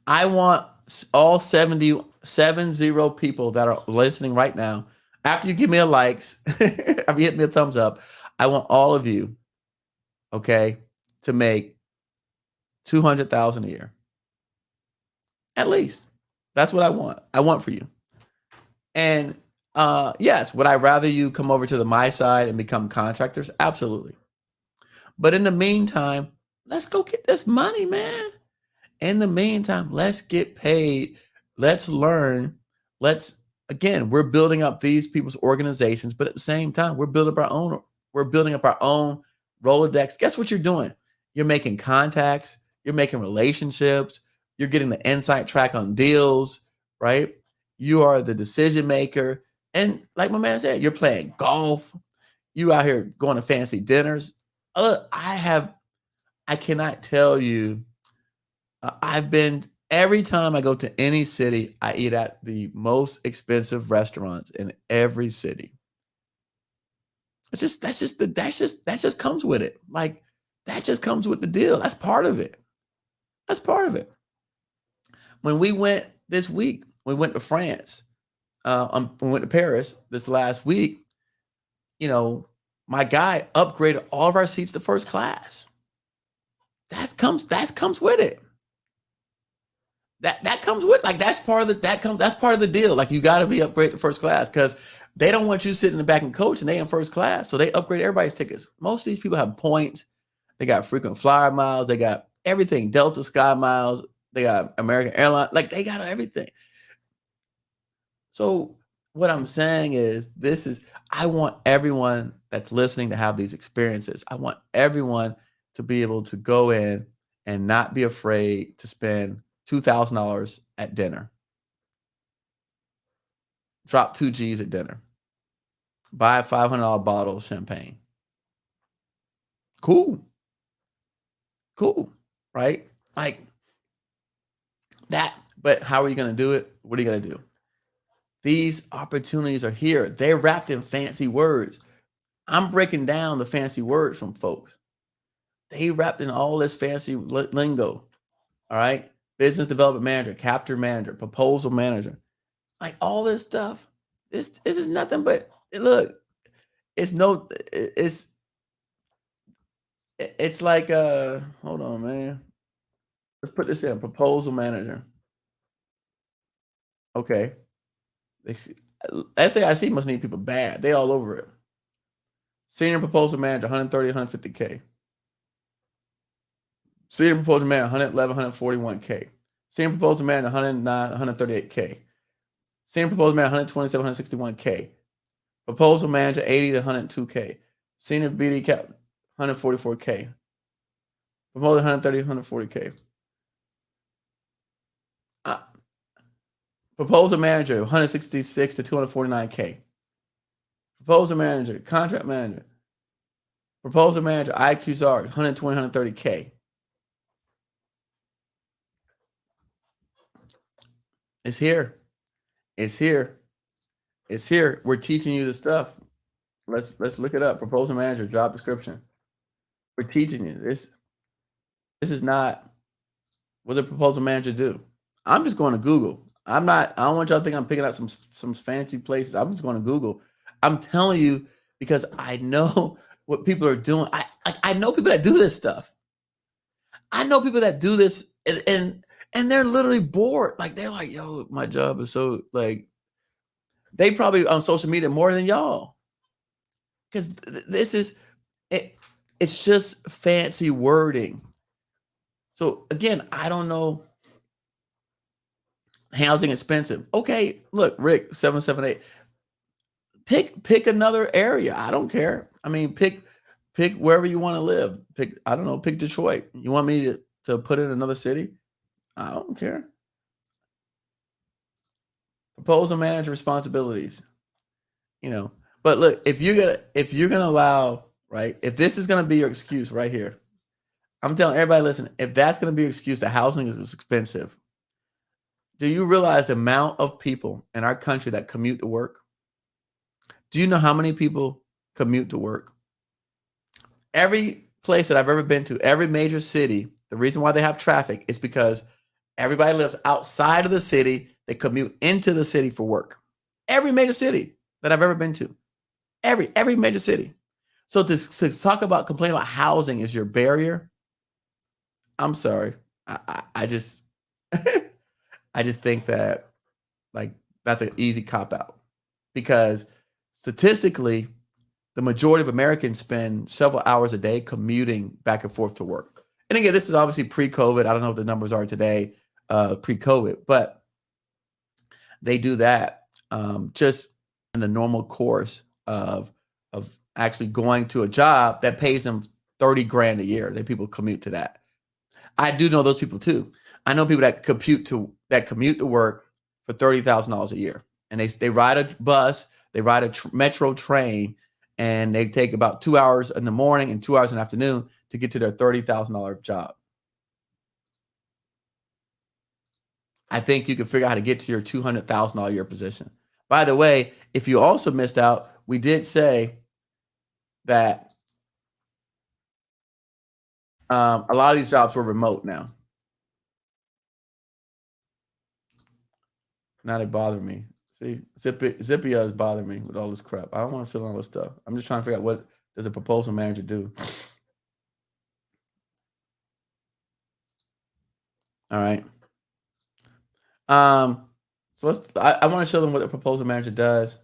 I want all 70 people that are listening right now, after you give me a likes, after you hit me a thumbs up, I want all of you, okay, to make 200,000 a year. At least. That's what I want. I want for you. And yes, would I rather you come over to the my side and become contractors? Absolutely. But in the meantime, let's go get this money, man. In the meantime, let's get paid. Let's learn. Again, we're building up these people's organizations, but at the same time, we're building up our own Rolodex. Guess what you're doing? You're making contacts, you're making relationships, you're getting the inside track on deals, right? You are the decision maker. And like my man said, you're playing golf. You out here going to fancy dinners. I cannot tell you. Every time I go to any city, I eat at the most expensive restaurants in every city. That just comes with it. Like, that just comes with the deal. That's part of it. That's part of it. When we went this week, we went to France. We went to Paris this last week. My guy upgraded all of our seats to first class. That comes with it. That comes with, like, that's part of the deal. Like, you got to be upgraded to first class because they don't want you sitting in the back and coach and they in first class. So they upgrade everybody's tickets. Most of these people have points. They got frequent flyer miles. They got everything. Delta Sky miles. They got American Airlines. Like, they got everything. So what I'm saying is, I want everyone that's listening to have these experiences. I want everyone to be able to go in and not be afraid to spend $2,000 at dinner. Drop 2 G's at dinner. Buy a $500 bottle of champagne. Cool, right? Like that. But how are you going to do it? What are you going to do? These opportunities are here. They're wrapped in fancy words. I'm breaking down the fancy words from folks. They wrapped in all this fancy lingo. All right. Business development manager, capture manager, proposal manager, like all this stuff. This is nothing but, look, it's like, hold on, man. Let's put this in, proposal manager. Okay. SAIC must need people bad. They all over it. Senior proposal manager, 130, 150K. Senior proposal manager, 111, 141K. Senior proposal manager, 109, 138K. Senior proposal manager, 127, 161K. Proposal manager, 80 to 102K. Senior BD cap, 144K. Proposal 130, 140K. Proposal manager, 166 to 249K. Proposal manager, contract manager. Proposal manager, IQSR, 120, 130K. It's here. It's here. It's here. We're teaching you the stuff. Let's look it up. Proposal manager, job description. We're teaching you this. This is not what the proposal manager do. I'm just going to Google. I don't want y'all to think I'm picking out some fancy places. I'm just going to Google. I'm telling you because I know what people are doing. I know people that do this stuff. I know people that do this and they're literally bored. Like, they're like, yo, my job is so, like, they probably on social media more than y'all. Because this is it. It's just fancy wording. So again, I don't know. Housing expensive. Okay, look, Rick, 778. Pick another area. I don't care. I mean, pick Pick wherever you want to live. I don't know, pick Detroit. You want me to put in another city? I don't care. Proposal manager responsibilities. You know, but look, if you're gonna allow, right, if this is gonna be your excuse right here, I'm telling everybody, listen, if that's gonna be your excuse that housing is expensive, do you realize the amount of people in our country that commute to work? Do you know how many people commute to work? Every place that I've ever been to, every major city, the reason why they have traffic is because everybody lives outside of the city. They commute into the city for work. Every major city that I've ever been to, every major city. So to talk about complaining about housing is your barrier. I'm sorry. I just I just think that, like, that's an easy cop out because statistically, the majority of Americans spend several hours a day commuting back and forth to work. And again, this is obviously pre-COVID. I don't know what the numbers are today, pre-COVID, but they do that just in the normal course of actually going to a job that pays them 30 grand a year. That people commute to that. I do know those people too. I know people that commute to work for $30,000 a year, and they ride a bus, they ride a metro train, and they take about 2 hours in the morning and 2 hours in the afternoon to get to their $30,000 job. I think you can figure out how to get to your $200,000 a year position. By the way, if you also missed out, we did say that a lot of these jobs were remote now. Now they bother me. See, Zippia is bothering me with all this crap. I don't want to fill in all this stuff. I'm just trying to figure out what does a proposal manager do. All right. So I want to show them what a proposal manager does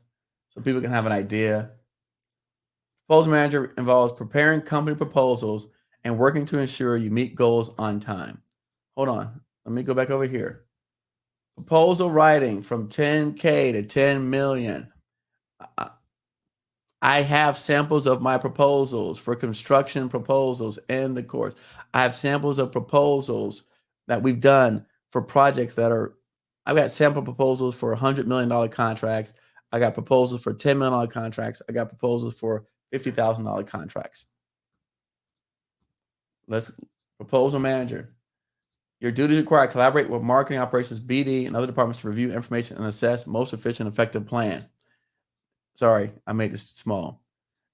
so people can have an idea. Proposal manager involves preparing company proposals and working to ensure you meet goals on time. Hold on. Let me go back over here. Proposal writing from 10K to 10 million. I have samples of my proposals for construction proposals in the course. I have samples of proposals that we've done for projects I've got sample proposals for $100 million contracts. I got proposals for $10 million contracts. I got proposals for $50,000 contracts. Proposal manager. Your duty require collaborate with marketing operations, BD, and other departments to review information and assess most efficient, effective plan. Sorry, I made this small.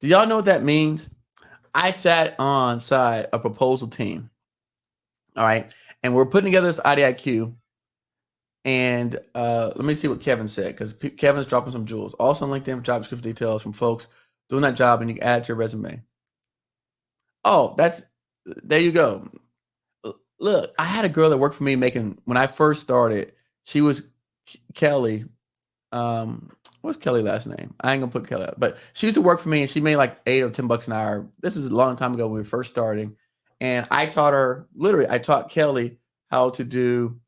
Do y'all know what that means? I sat on side a proposal team. All right. And we're putting together this IDIQ. And let me see what Kevin said, because Kevin's dropping some jewels. Also on LinkedIn, job description details from folks doing that job, and you can add it to your resume. Oh, there you go. Look, I had a girl that worked for me when I first started, she was Kelly. What's Kelly's last name? I ain't gonna put Kelly out, but she used to work for me, and she made like $8 or $10 an hour. This is a long time ago when we were first starting, and I taught Kelly how to do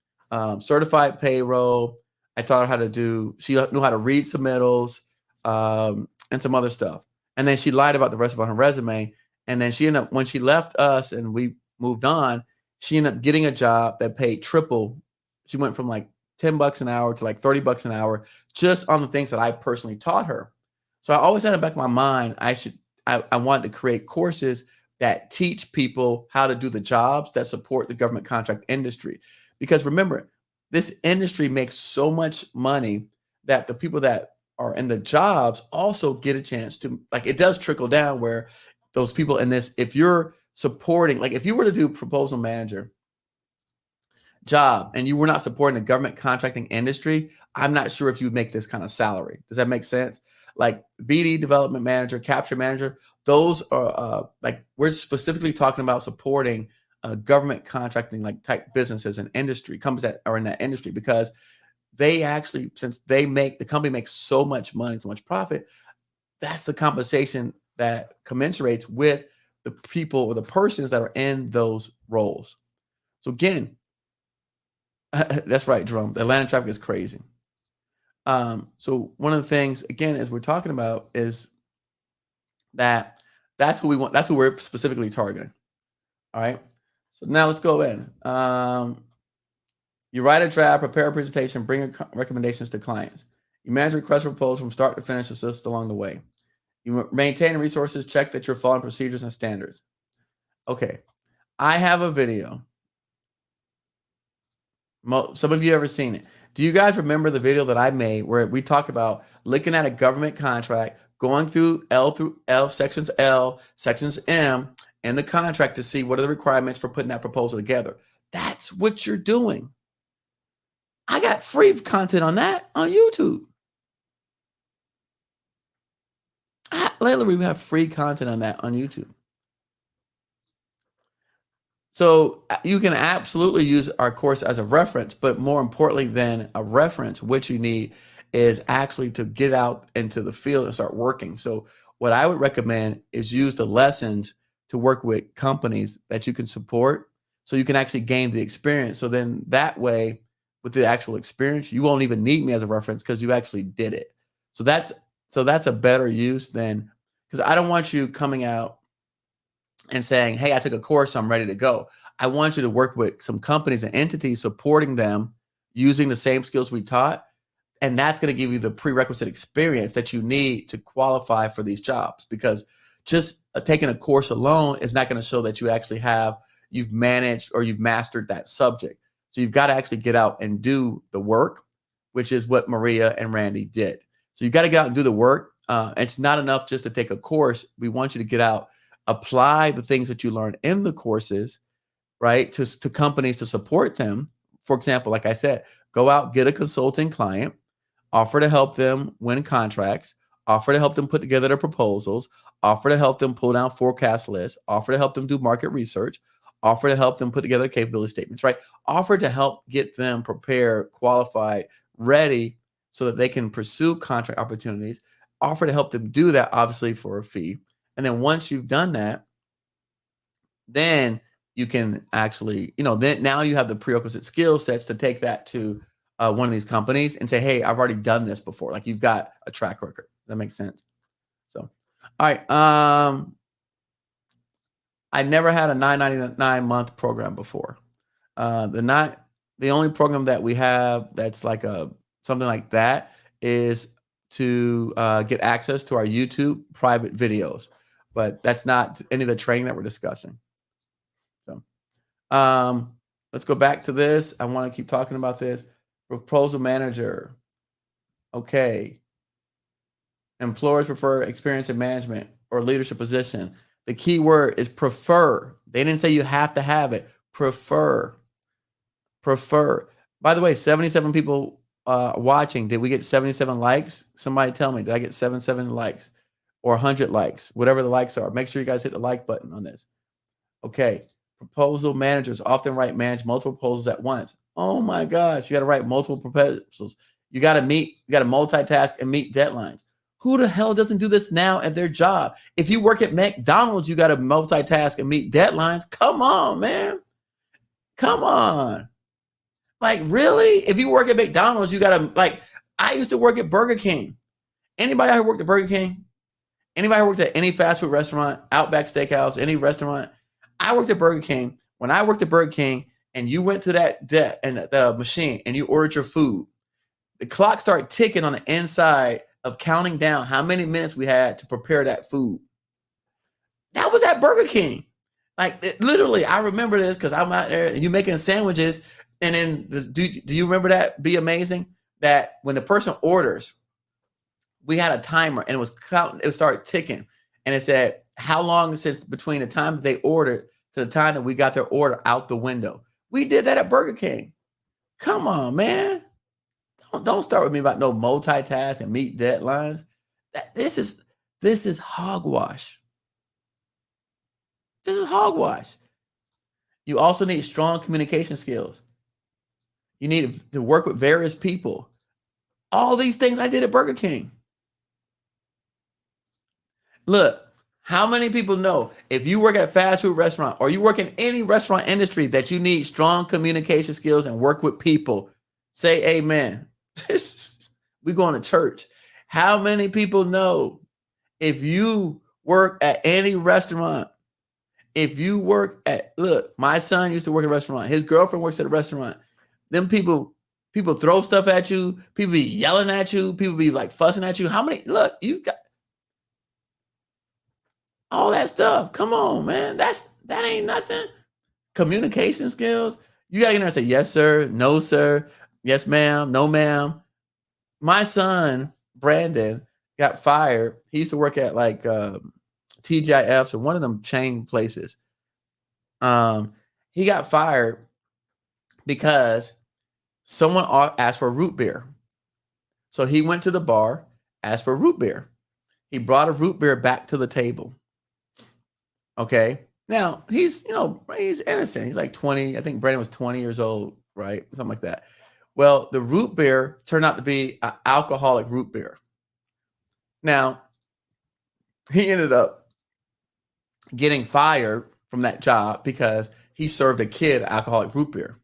certified payroll. I taught her how to do. She knew how to read submittals and some other stuff. And then she lied about the rest of her resume. And then she ended up, when she left us and we moved on, she ended up getting a job that paid triple. She went from like $10 an hour to like $30 an hour just on the things that I personally taught her. So I always had in the back of my mind, I wanted to create courses that teach people how to do the jobs that support the government contract industry. Because remember, this industry makes so much money that the people that are in the jobs also get a chance to, like, it does trickle down where those people in this, if you're supporting, like if you were to do proposal manager job and you were not supporting the government contracting industry, I'm not sure if you would make this kind of salary. Does that make sense? Like BD development manager, capture manager, those are like, we're specifically talking about supporting government contracting like type businesses and industry companies that are in that industry, because they actually, since the company makes so much money, so much profit, that's the compensation that commensurates with the people or the persons that are in those roles. So again, that's right, Jerome. The Atlanta traffic is crazy. So one of the things, again, as we're talking about, is that That's who we want. That's who we're specifically targeting. All right. So now let's go in. You write a draft, prepare a presentation, bring recommendations to clients. You manage request proposals from start to finish, assist along the way. You maintain resources, check that you're following procedures and standards. Okay. I have a video. Some of you ever seen it? Do you guys remember the video that I made where we talked about looking at a government contract, going through sections L, sections M, and the contract to see what are the requirements for putting that proposal together? That's what you're doing. I got free content on that on YouTube. Lately, we have free content on that on YouTube. So you can absolutely use our course as a reference, but more importantly than a reference, what you need is actually to get out into the field and start working. So what I would recommend is use the lessons to work with companies that you can support so you can actually gain the experience. So then that way, with the actual experience, you won't even need me as a reference because you actually did it. So that's a better use than, because I don't want you coming out and saying, hey, I took a course, so I'm ready to go. I want you to work with some companies and entities, supporting them using the same skills we taught. And that's going to give you the prerequisite experience that you need to qualify for these jobs, because just taking a course alone is not going to show that you actually you've managed or you've mastered that subject. So you've got to actually get out and do the work, which is what Maria and Randy did. So you've got to get out and do the work. It's not enough just to take a course. We want you to get out, apply the things that you learn in the courses, right, to companies to support them. For example, like I said, go out, get a consulting client, offer to help them win contracts, offer to help them put together their proposals, offer to help them pull down forecast lists, offer to help them do market research, offer to help them put together capability statements, right? Offer to help get them prepared, qualified, ready so that they can pursue contract opportunities. Offer to help them do that, obviously, for a fee. And then once you've done that, then you can actually, then now you have the prerequisite skill sets to take that to one of these companies and say, hey, I've already done this before. Like, you've got a track record. Does that make sense? So, all right. I never had a $9.99 month program before. The only program that we have that's like something like that is to get access to our YouTube private videos, but that's not any of the training that we're discussing. So, let's go back to this. I want to keep talking about this. Proposal manager. Okay. Employers prefer experience in management or leadership position. The key word is prefer. They didn't say you have to have it. Prefer. By the way, 77 people watching. Did we get 77 likes? Somebody tell me. Did I get 77 likes or 100 likes? Whatever the likes are. Make sure you guys hit the like button on this. Okay. Proposal managers often manage multiple proposals at once. Oh my gosh. You got to write multiple proposals. You got to multitask and meet deadlines. Who the hell doesn't do this now at their job? If you work at McDonald's, you got to multitask and meet deadlines. Come on, man. Come on. Like, really? If you work at McDonald's, you got to, I used to work at Burger King. Anybody out here worked at Burger King? Anybody who worked at any fast food restaurant, Outback Steakhouse, any restaurant? I worked at Burger King. When I worked at Burger King and you went to that the machine and you ordered your food, the clock started ticking on the inside of counting down how many minutes we had to prepare that food. That was at Burger King. Literally, I remember this because I'm out there and you making sandwiches. And then do you remember that? Be amazing that when the person orders, we had a timer and it was counting. It started ticking, and it said how long since between the time that they ordered to the time that we got their order out the window. We did that at Burger King. Come on, man. Don't start with me about no multitask and meet deadlines. This is hogwash. This is hogwash. You also need strong communication skills. You need to work with various people. All these things I did at Burger King. Look, how many people know if you work at a fast food restaurant or you work in any restaurant industry that you need strong communication skills and work with people? Say amen. We going to church. How many people know if you Work at any restaurant. If you work at, look, my son used to work at a restaurant. His girlfriend works at a restaurant. Them people throw stuff at you. People be yelling at you. People be like fussing at you. How many, look, you got all that stuff. Come on, man. That ain't nothing. Communication skills. You got to get in there and say, yes, sir. No, sir. Yes, ma'am. No, ma'am. My son, Brandon, got fired. He used to work at like TGIFs or one of them chain places. He got fired because someone asked for root beer. So he went to the bar, asked for root beer. He brought a root beer back to the table. Okay. Now he's innocent. He's like 20. I think Brandon was 20 years old, right? Something like that. Well, the root beer turned out to be an alcoholic root beer. Now, he ended up getting fired from that job because he served a kid alcoholic root beer.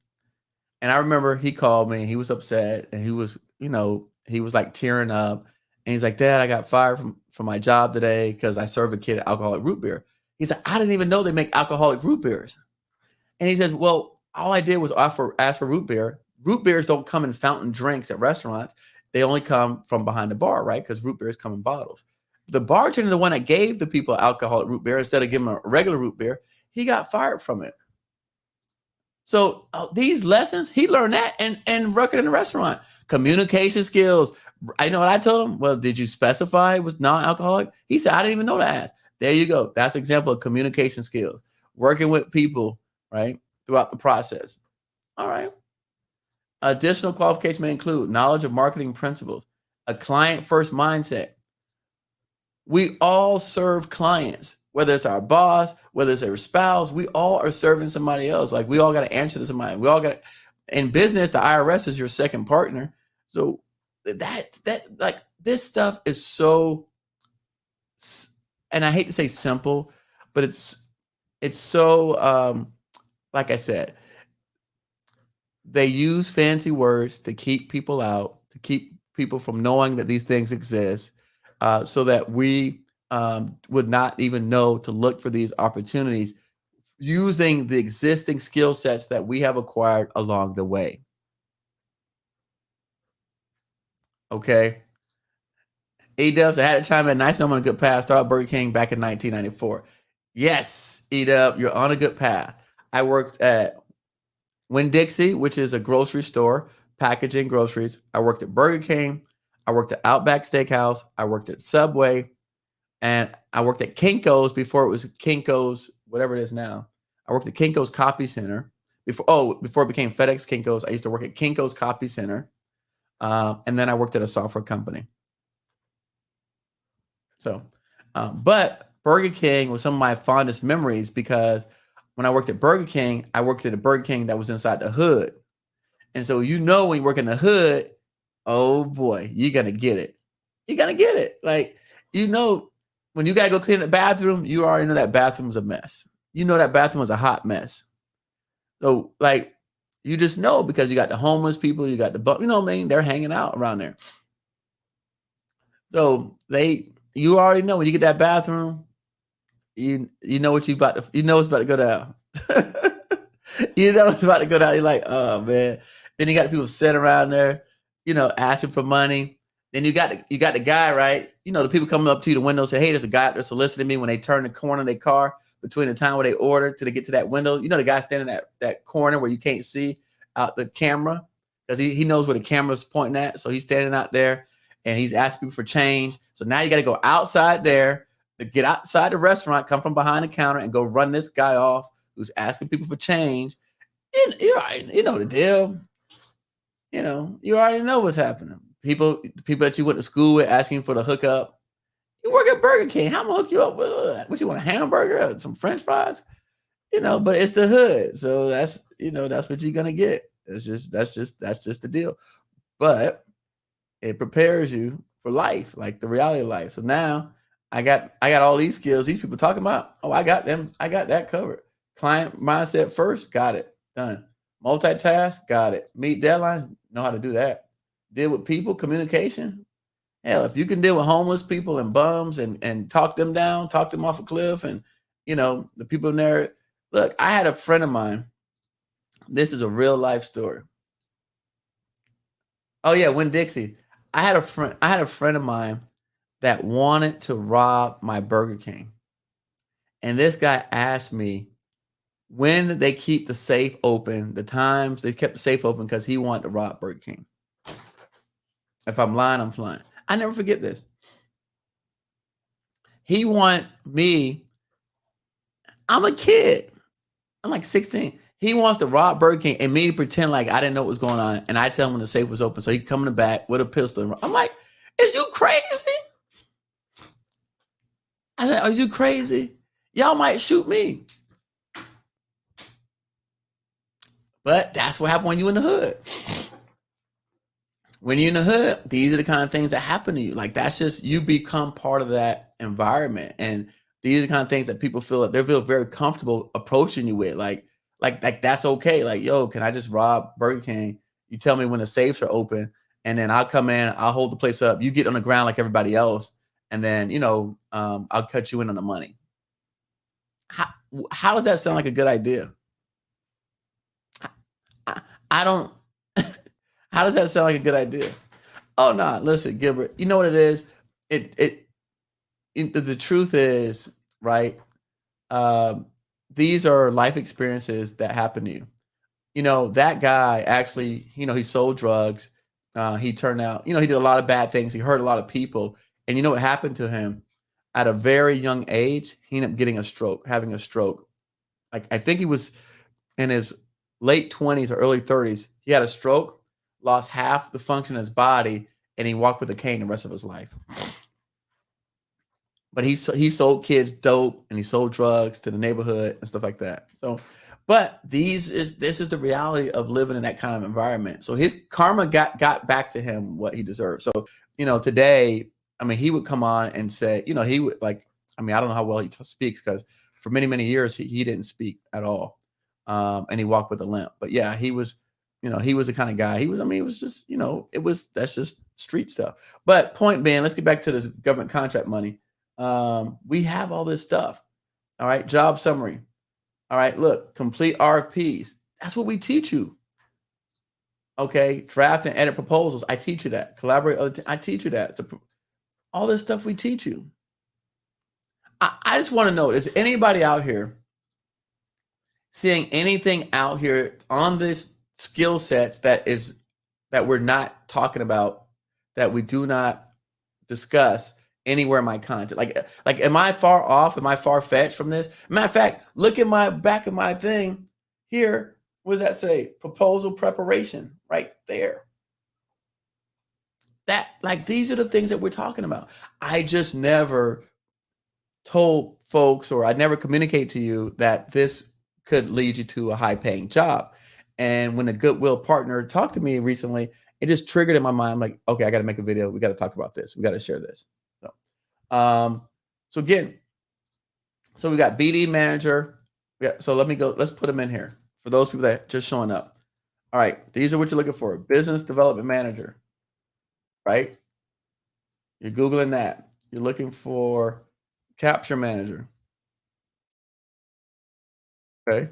And I remember he called me and he was upset and he was like tearing up. And he's like, Dad, I got fired from my job today because I served a kid alcoholic root beer. He said, I didn't even know they make alcoholic root beers. And he says, well, all I did was ask for root beer. Root beers don't come in fountain drinks at restaurants. They only come from behind the bar, right? Because root beers come in bottles. The bartender, the one that gave the people alcoholic root beer instead of giving them a regular root beer, he got fired from it. So these lessons, he learned that and working in the restaurant. Communication skills. I know what I told him. Well, did you specify it was non-alcoholic? He said, I didn't even know that. There you go. That's an example of communication skills. Working with people, right, throughout the process. All right. Additional qualifications may include knowledge of marketing principles, a client-first mindset. We all serve clients, whether it's our boss, whether it's our spouse. We all are serving somebody else. Like we all got to answer to somebody. We all got to. In business, the IRS is your second partner. So that like this stuff is so, and I hate to say simple, but it's so like I said. They use fancy words to keep people out, to keep people from knowing that these things exist, so that we would not even know to look for these opportunities using the existing skill sets that we have acquired along the way. Okay. E-Dubs, I had to chime in. Nice, I'm on a good path. Started Burger King back in 1994. Yes, E-Dub, you're on a good path. I worked at Winn-Dixie, which is a grocery store, packaging groceries. I worked at Burger King. I worked at Outback Steakhouse. I worked at Subway. And I worked at Kinko's before it was Kinko's, whatever it is now. I worked at Kinko's Copy Center. Before it became FedEx Kinko's, I used to work at Kinko's Copy Center. And then I worked at a software company. So, but Burger King was some of my fondest memories because when I worked at Burger King, I worked at a Burger King that was inside the hood. And so, when you work in the hood, oh boy, you're going to get it. You're going to get it. Like, when you got to go clean the bathroom, you already know that bathroom's a mess. You know that bathroom was a hot mess. So, like, you just know because you got the homeless people, you got the, they're hanging out around there. So, you already know when you get that bathroom, you know what it's about to go down. You know it's about to go down. You're like, oh man. Then you got people sitting around there, asking for money. Then you got the guy, right? The people coming up to you the window say, hey, there's a guy out there soliciting me when they turn the corner of their car between the time where they order to get to that window. The guy standing at that corner where you can't see out the camera because he knows where the camera's pointing at. So he's standing out there and he's asking people for change. So now you got to go outside there, to get outside the restaurant, come from behind the counter and go run this guy off who's asking people for change. You know the deal. You already know what's happening. People that you went to school with asking for the hookup. You work at Burger King. How am I hook you up with what you want, a hamburger, some French fries? But it's the hood. So that's what you're gonna get. That's just the deal. But it prepares you for life, like the reality of life. So now I got all these skills these people talking about. Oh, I got them. I got that covered. Client mindset first, got it. Done. Multitask, got it. Meet deadlines, know how to do that. Deal with people, communication. Hell, if you can deal with homeless people and bums and talk them down, talk them off a cliff, and the people in there. Look, I had a friend of mine. This is a real life story. Oh yeah, Win Dixie. I had a friend. I had a friend of mine that wanted to rob my Burger King, and this guy asked me when did they keep the safe open. The times they kept the safe open because he wanted to rob Burger King. If I'm lying, I'm flying. I never forget this. He wanted me. I'm a kid. I'm like 16. He wants to rob Burger King and me to pretend like I didn't know what was going on. And I tell him when the safe was open. So he come in the back with a pistol. I'm like, is you crazy? I said, are you crazy? Y'all might shoot me. But that's what happened when you in the hood. When you're in the hood, these are the kind of things that happen to you. Like that's just you become part of that environment. And these are the kind of things that people feel like they feel very comfortable approaching you with. Like that's okay. Like, yo, can I just rob Burger King? You tell me when the safes are open, and then I'll come in, I'll hold the place up. You get on the ground like everybody else, and then I'll cut you in on the money. How, how does that sound like a good idea? I don't. How does that sound like a good idea? Oh no, listen, Gilbert. You know what it is? The truth is, right? Um, these are life experiences that happen to you. That guy actually, he sold drugs. He turned out, he did a lot of bad things. He hurt a lot of people. And you know what happened to him? At a very young age, he ended up getting a stroke, having a stroke. Like I think he was in his late 20s or early 30s. He had a stroke, lost half the function of his body, and he walked with a cane the rest of his life. But he sold kids dope and he sold drugs to the neighborhood and stuff like that. So, but this is the reality of living in that kind of environment. So his karma got back to him what he deserved. So today, I mean, he would come on and say, he would like, I mean, I don't know how well he speaks because for many years he didn't speak at all, and he walked with a limp. But yeah, he was. He was the kind of guy. He was. I mean, it was just. That's just street stuff. But point being, let's get back to this government contract money. We have all this stuff. All right. Job summary. All right. Look, complete RFPs. That's what we teach you. Okay. Draft and edit proposals. I teach you that. Collaborate. I teach you that. So all this stuff we teach you. I just want to know, is anybody out here seeing anything out here on this skill sets that we're not talking about, that we do not discuss anywhere in my content? Like am I far off? Am I far fetched from this? Matter of fact, look at my back of my thing here. What does that say? Proposal preparation right there. That, like, these are the things that we're talking about. I just never told folks, or I never communicate to you that this could lead you to a high paying job. And when a Goodwill partner talked to me recently, it just triggered in my mind. I'm like, okay, I got to make a video. We got to talk about this. We got to share this. So again, so we got BD manager. Yeah. So let's put them in here for those people that just showing up. All right. These are what you're looking for. Business development manager, right? You're Googling that. You're looking for capture manager. Okay.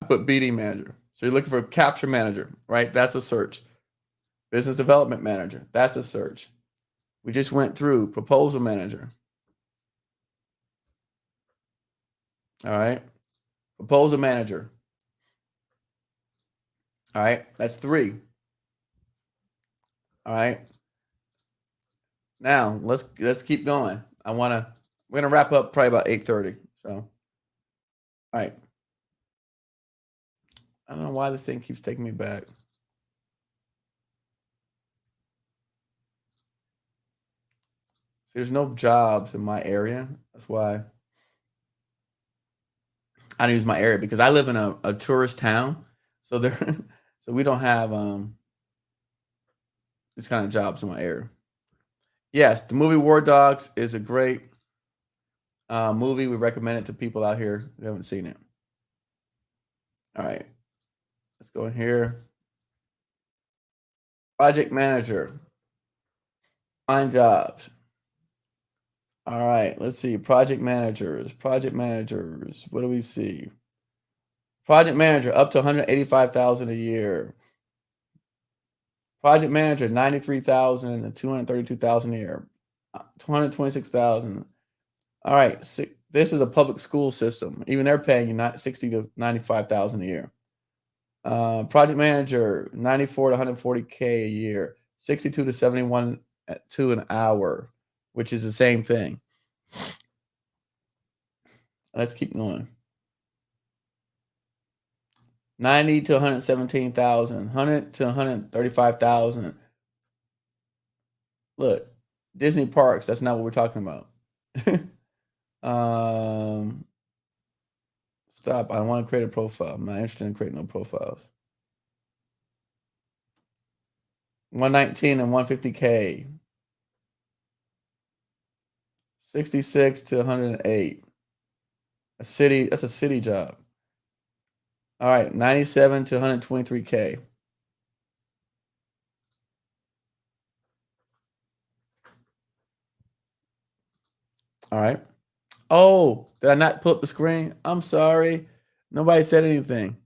Put BD manager. So you're looking for a capture manager, right? That's a search. Business development manager. That's a search. We just went through proposal manager. All right. Proposal manager. All right. That's 3. All right. Now let's keep going. We're gonna wrap up probably about 8:30. So all right. I don't know why this thing keeps taking me back. There's no jobs in my area. That's why I don't use my area, because I live in a tourist town. So there so we don't have these kind of jobs in my area. Yes, the movie War Dogs is a great movie. We recommend it to people out here who haven't seen it. All right. Let's go in here. Project manager. Find jobs. All right, let's see. Project managers. Project managers. What do we see? Project manager up to 185,000 a year. Project manager 93,000 and 232,000 a year. 226,000. All right, this is a public school system. Even they're paying you not 60 to 95,000 a year. Project manager 94 to 140K a year. 62 to 71 to an hour, which is the same thing. Let's keep going. 90 to 117,000, 100 to 135,000. Look, Disney parks, that's not what we're talking about. Stop. I don't want to create a profile. I'm not interested in creating no profiles. 119 and 150K. 66 to 108. That's a city job. All right, 97 to 123K. All right. Oh, did I not pull up the screen? I'm sorry. Nobody said anything.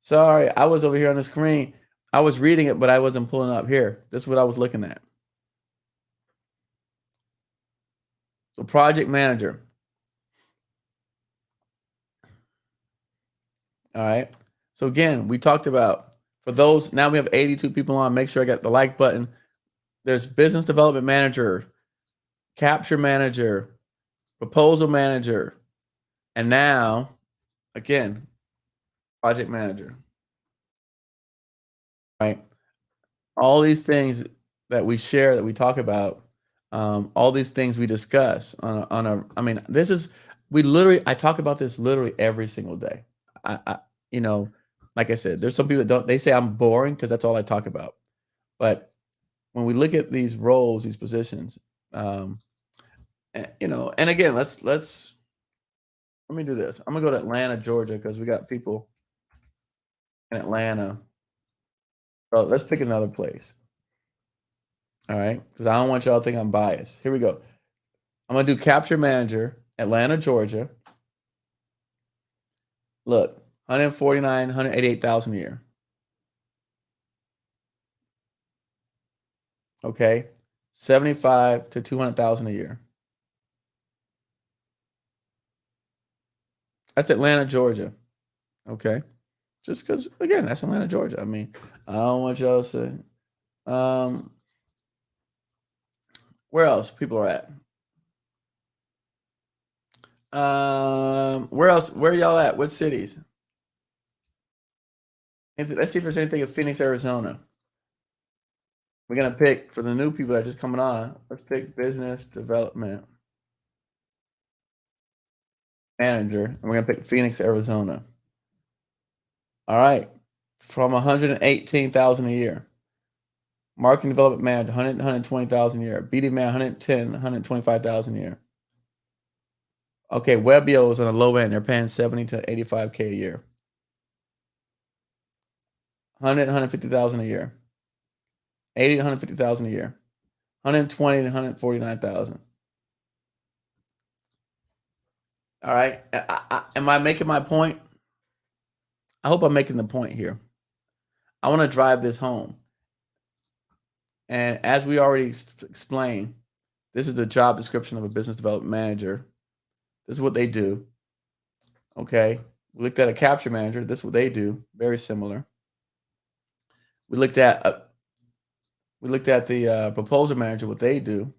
Sorry, I was over here on the screen. I was reading it, but I wasn't pulling up here. This is what I was looking at. So project manager. All right. So again, we talked about, for those, now we have 82 people on. Make sure I got the like button. There's business development manager, capture manager, proposal manager, and now, again, project manager. Right. All these things that we share, that we talk about, all these things we discuss I mean, I talk about this literally every single day. I you know, like I said, there's some people that they say I'm boring because that's all I talk about. But when we look at these roles, these positions, and again, let me do this. I'm gonna go to Atlanta, Georgia, because we got people in Atlanta. So let's pick another place. All right, because I don't want y'all to think I'm biased. Here we go. I'm gonna do capture manager, Atlanta, Georgia. Look, 149, 188,000 a year. Okay, 75 to 200,000 a year. That's Atlanta, Georgia. Okay, just because again, that's Atlanta, Georgia. I mean, I don't want y'all to say. Where else people are at? Where else? Where y'all at? What cities? Let's see if there's anything in Phoenix, Arizona. We're gonna pick for the new people that are just coming on. Let's pick business development manager, and we're gonna pick Phoenix, Arizona. All right, from 118,000 a year. Marketing development manager, 100, 120,000 a year. BD man, 110, 125,000 a year. Okay, WebBio is on the low end. They're paying 70 to 85K a year. 100, 150,000 a year. 80 to 150,000 a year. 120 to 149,000. All right. Am I making my point? I hope I'm making the point here. I want to drive this home. And as we already explained, this is the job description of a business development manager. This is what they do. Okay. We looked at a capture manager. This is what they do. Very similar. We looked at the proposal manager. What they do.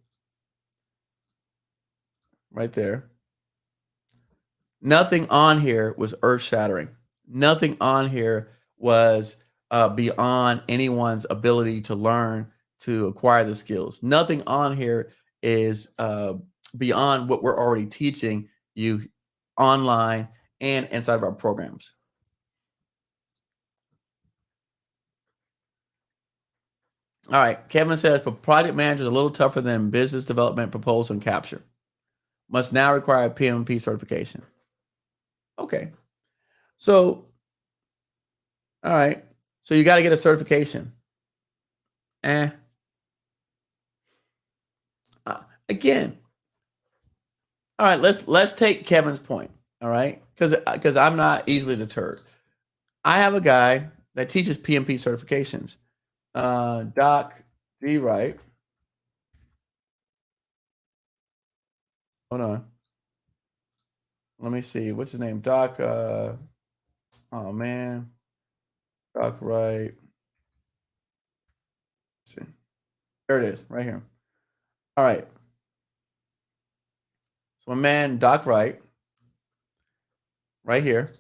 Right there. Nothing on here was earth shattering. Nothing on here was beyond anyone's ability to learn, to acquire the skills. Nothing on here is beyond what we're already teaching you online and inside of our programs. All right. Kevin says, but project manager is a little tougher than business development, proposal, and capture. Must now require PMP certification. Okay. So, all right. So you got to get a certification. again, all right, let's take Kevin's point. All right, because I'm not easily deterred. I have a guy that teaches PMP certifications. Doc Wright. Hold on. Let me see. What's his name? Doc. Oh man. Doc Wright. Let's see. There it is, right here. All right. So my man Doc Wright, right here.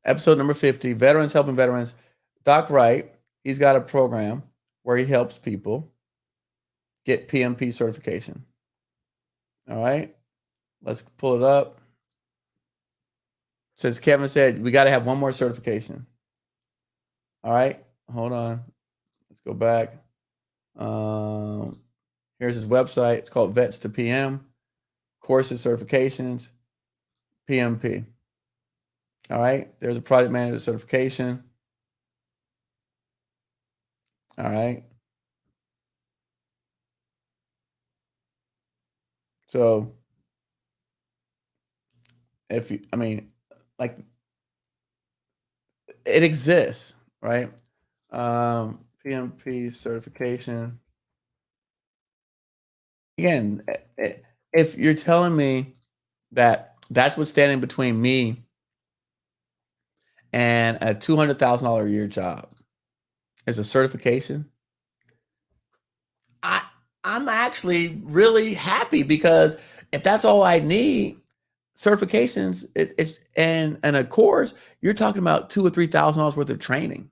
Episode number 50, Veterans Helping Veterans. Doc Wright, he's got a program where he helps people get PMP certification. All right. Let's pull it up. Since Kevin said we got to have one more certification. All right. Hold on. Let's go back. Here's his website. It's called Vets to PM. Courses, certifications, PMP. All right. There's a project manager certification. All right. So if you, I mean, like it exists, right? PMP certification. Again, if you're telling me that that's what's standing between me and a $200,000 a year job is a certification, I'm actually really happy because if that's all I need, certifications, it's and a course, you're talking about $2,000 or $3,000 worth of training.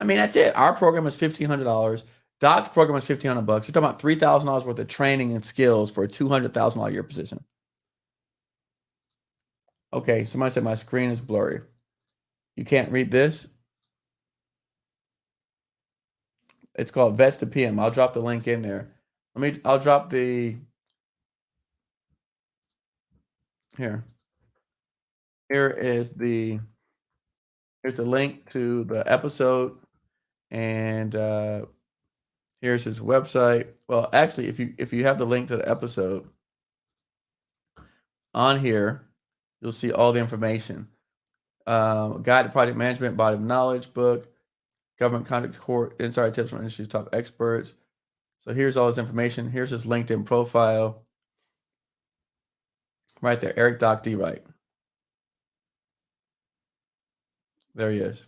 I mean, that's it. Our program is $1,500. Doc's program is $1,500. You're talking about $3,000 worth of training and skills for a $200,000 a year position. Okay, somebody said my screen is blurry. You can't read this. It's called Vets to PM. I'll drop the link in there. I'll drop the here. Here's the link to the episode, and here's his website. Well, actually, if you have the link to the episode on here, you'll see all the information. Guide to Project Management, Body of Knowledge book, Government Conduct Court, Insider Tips from Industry's Top Experts. So here's all his information. Here's his LinkedIn profile. Right there, Eric Doc D. Wright. There he is.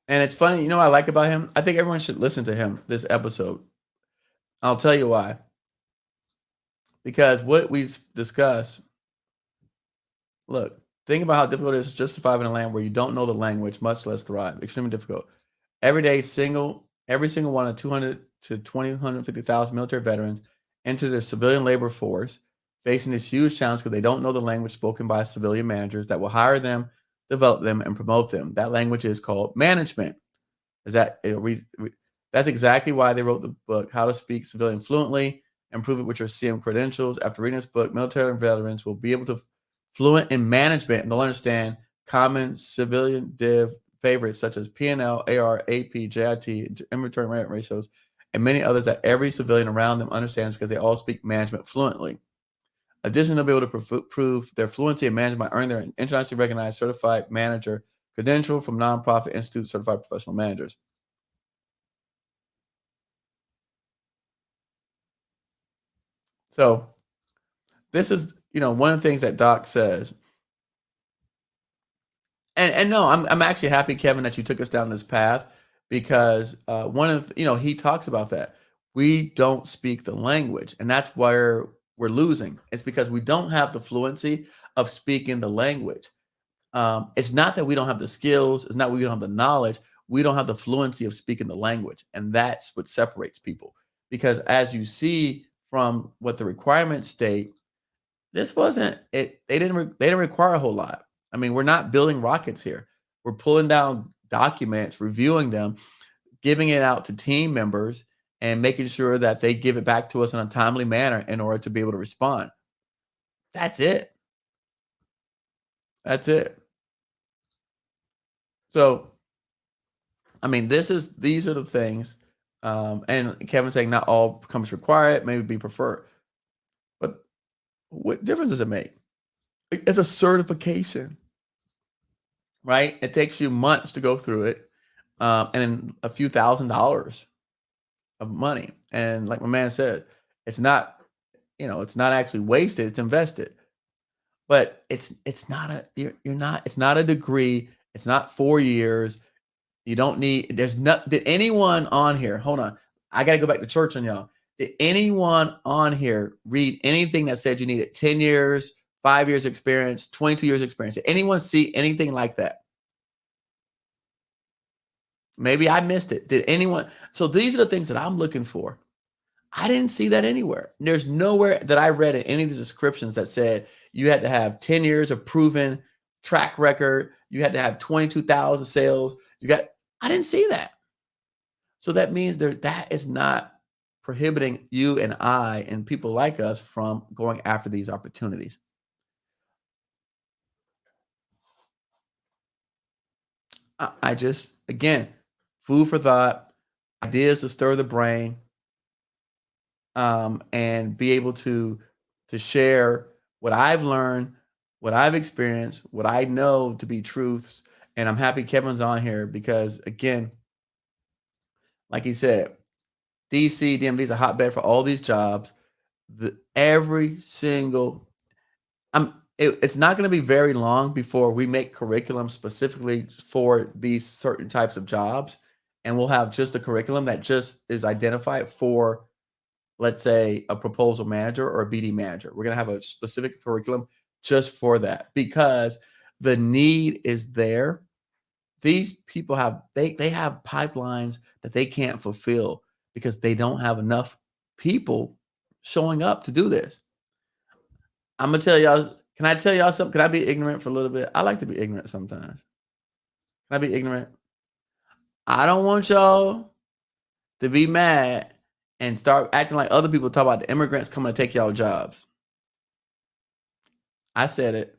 And it's funny, you know what I like about him? I think everyone should listen to him this episode. I'll tell you why. Because what we discuss, look, think about how difficult it is to survive in a land where you don't know the language, much less thrive. Extremely difficult. Every single one of 200 to 250,000 military veterans enter their civilian labor force, facing this huge challenge because they don't know the language spoken by civilian managers that will hire them, develop them, and promote them. That language is called management. That's exactly why they wrote the book, How to Speak Civilian Fluently and Prove It with Your CM Credentials. After reading this book, military veterans will be able to fluent in management, and they'll understand common civilian div favorites such as P&L, AR, AP, JIT, inventory merit ratios, and many others that every civilian around them understands because they all speak management fluently. Additionally, they'll be able to prove their fluency in management by earning their internationally recognized certified manager credential from nonprofit institute certified professional managers. So this is, one of the things that Doc says. And no, I'm actually happy, Kevin, that you took us down this path because one of he talks about that. We don't speak the language, and that's where we're losing. It's because we don't have the fluency of speaking the language. It's not that we don't have the skills. It's not we don't have the knowledge. We don't have the fluency of speaking the language, and that's what separates people. Because as you see from what the requirements state, this wasn't it. They didn't require a whole lot. I mean, we're not building rockets here. We're pulling down documents, reviewing them, giving it out to team members, and making sure that they give it back to us in a timely manner in order to be able to respond. That's it. That's it. So I mean, these are the things. And Kevin's saying not all companies require it, maybe be preferred. But what difference does it make? It's a certification, right? It takes you months to go through it, and then a few $1,000s of money. And like my man said, it's not, it's not actually wasted; it's invested. But it's not a you're not it's not a degree. It's not 4 years. You don't need. There's not. Did anyone on here? Hold on. I got to go back to church on y'all. Did anyone on here read anything that said you needed 10 years, 5 years experience, 22 years experience? Did anyone see anything like that? Maybe I missed it. Did anyone? So these are the things that I'm looking for. I didn't see that anywhere. There's nowhere that I read in any of the descriptions that said you had to have 10 years of proven track record. You had to have 22,000 sales. I didn't see that. So that means that is not prohibiting you and I and people like us from going after these opportunities. I just, again, food for thought, ideas to stir the brain, and be able to share what I've learned, what I've experienced, what I know to be truths. And I'm happy Kevin's on here because, again, like he said, DC, DMV is a hotbed for all these jobs. Every single, it's not going to be very long before we make curriculum specifically for these certain types of jobs, and we'll have just a curriculum that just is identified for, let's say, a proposal manager or a BD manager. We're going to have a specific curriculum just for that because the need is there. These people have they have pipelines that they can't fulfill because they don't have enough people showing up to do this. I'm gonna tell y'all. Can I tell y'all something? Can I be ignorant for a little bit? I like to be ignorant sometimes. Can I be ignorant? I don't want y'all to be mad and start acting like other people talk about the immigrants coming to take y'all jobs. I said it.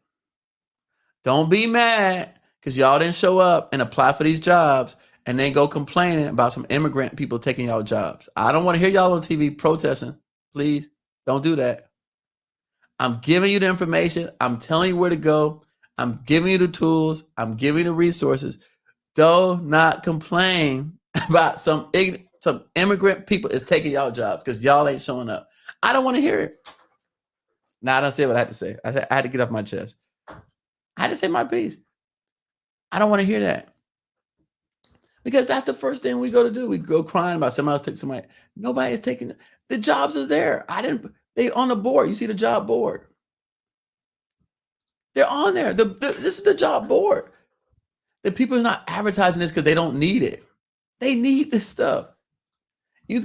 Don't be mad because y'all didn't show up and apply for these jobs and then go complaining about some immigrant people taking y'all jobs. I don't want to hear y'all on TV protesting. Please don't do that. I'm giving you the information. I'm telling you where to go. I'm giving you the tools. I'm giving you the resources. Do not complain about some immigrant people is taking y'all jobs because y'all ain't showing up. I don't want to hear it. Now I don't say what I had to say. I had to get off my chest. I had to say my piece. I don't want to hear that. Because that's the first thing we go to do. We go crying about somebody else taking somebody. Nobody is taking the jobs are there. They on the board. You see the job board. They're on there. This is the job board. The people are not advertising this because they don't need it. They need this stuff. Do you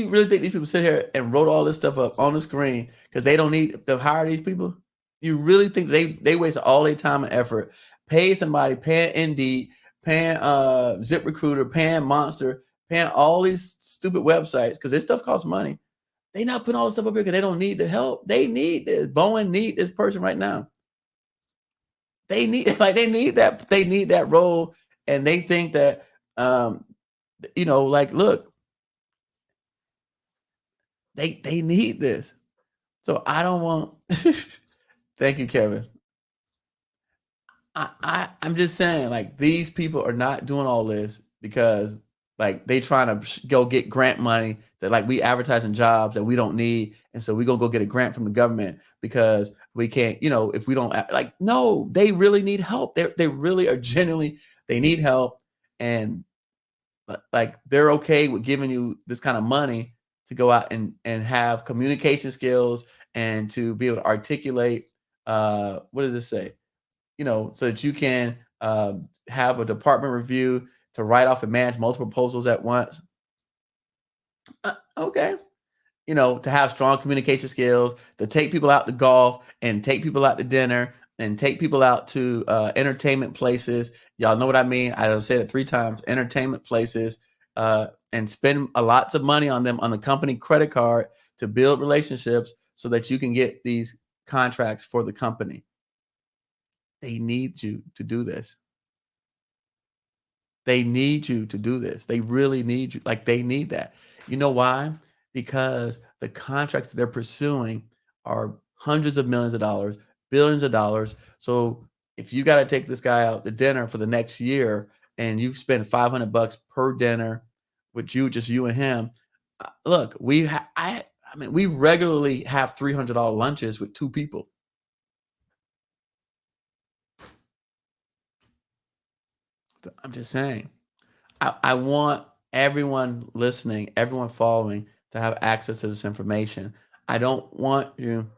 really think these people sit here and wrote all this stuff up on the screen because they don't need to hire these people? You really think they waste all their time and effort, pay somebody, paying Indeed, paying ZipRecruiter, paying Monster, paying all these stupid websites because this stuff costs money. They not putting all this stuff up here because they don't need the help. They need this. Boeing need this person right now. They need that role, and they think that look, they need this. So I don't want. Thank you, Kevin. I'm just saying, like, these people are not doing all this because, like, they trying to go get grant money that, like, we advertising jobs that we don't need, and so we gonna go get a grant from the government because we can't, if we don't no, they really need help. They really are genuinely they need help, and like they're okay with giving you this kind of money to go out and have communication skills and to be able to articulate. What does this say? So that you can have a department review to write off and manage multiple proposals at once. Okay. To have strong communication skills, to take people out to golf and take people out to dinner and take people out to entertainment places. Y'all know what I mean. I said it 3 times, entertainment places, and spend lots of money on them on the company credit card to build relationships so that you can get these contracts for the company. They need you to do this. They need you to do this. They really need you. Like they need that. You know why? Because the contracts that they're pursuing are hundreds of millions of dollars, billions of dollars. So if you got to take this guy out to dinner for the next year and you spend $500 per dinner with just you and him, look, I mean, we regularly have $300 lunches with two people. I'm just saying. I want everyone listening, everyone following to have access to this information. I don't want you.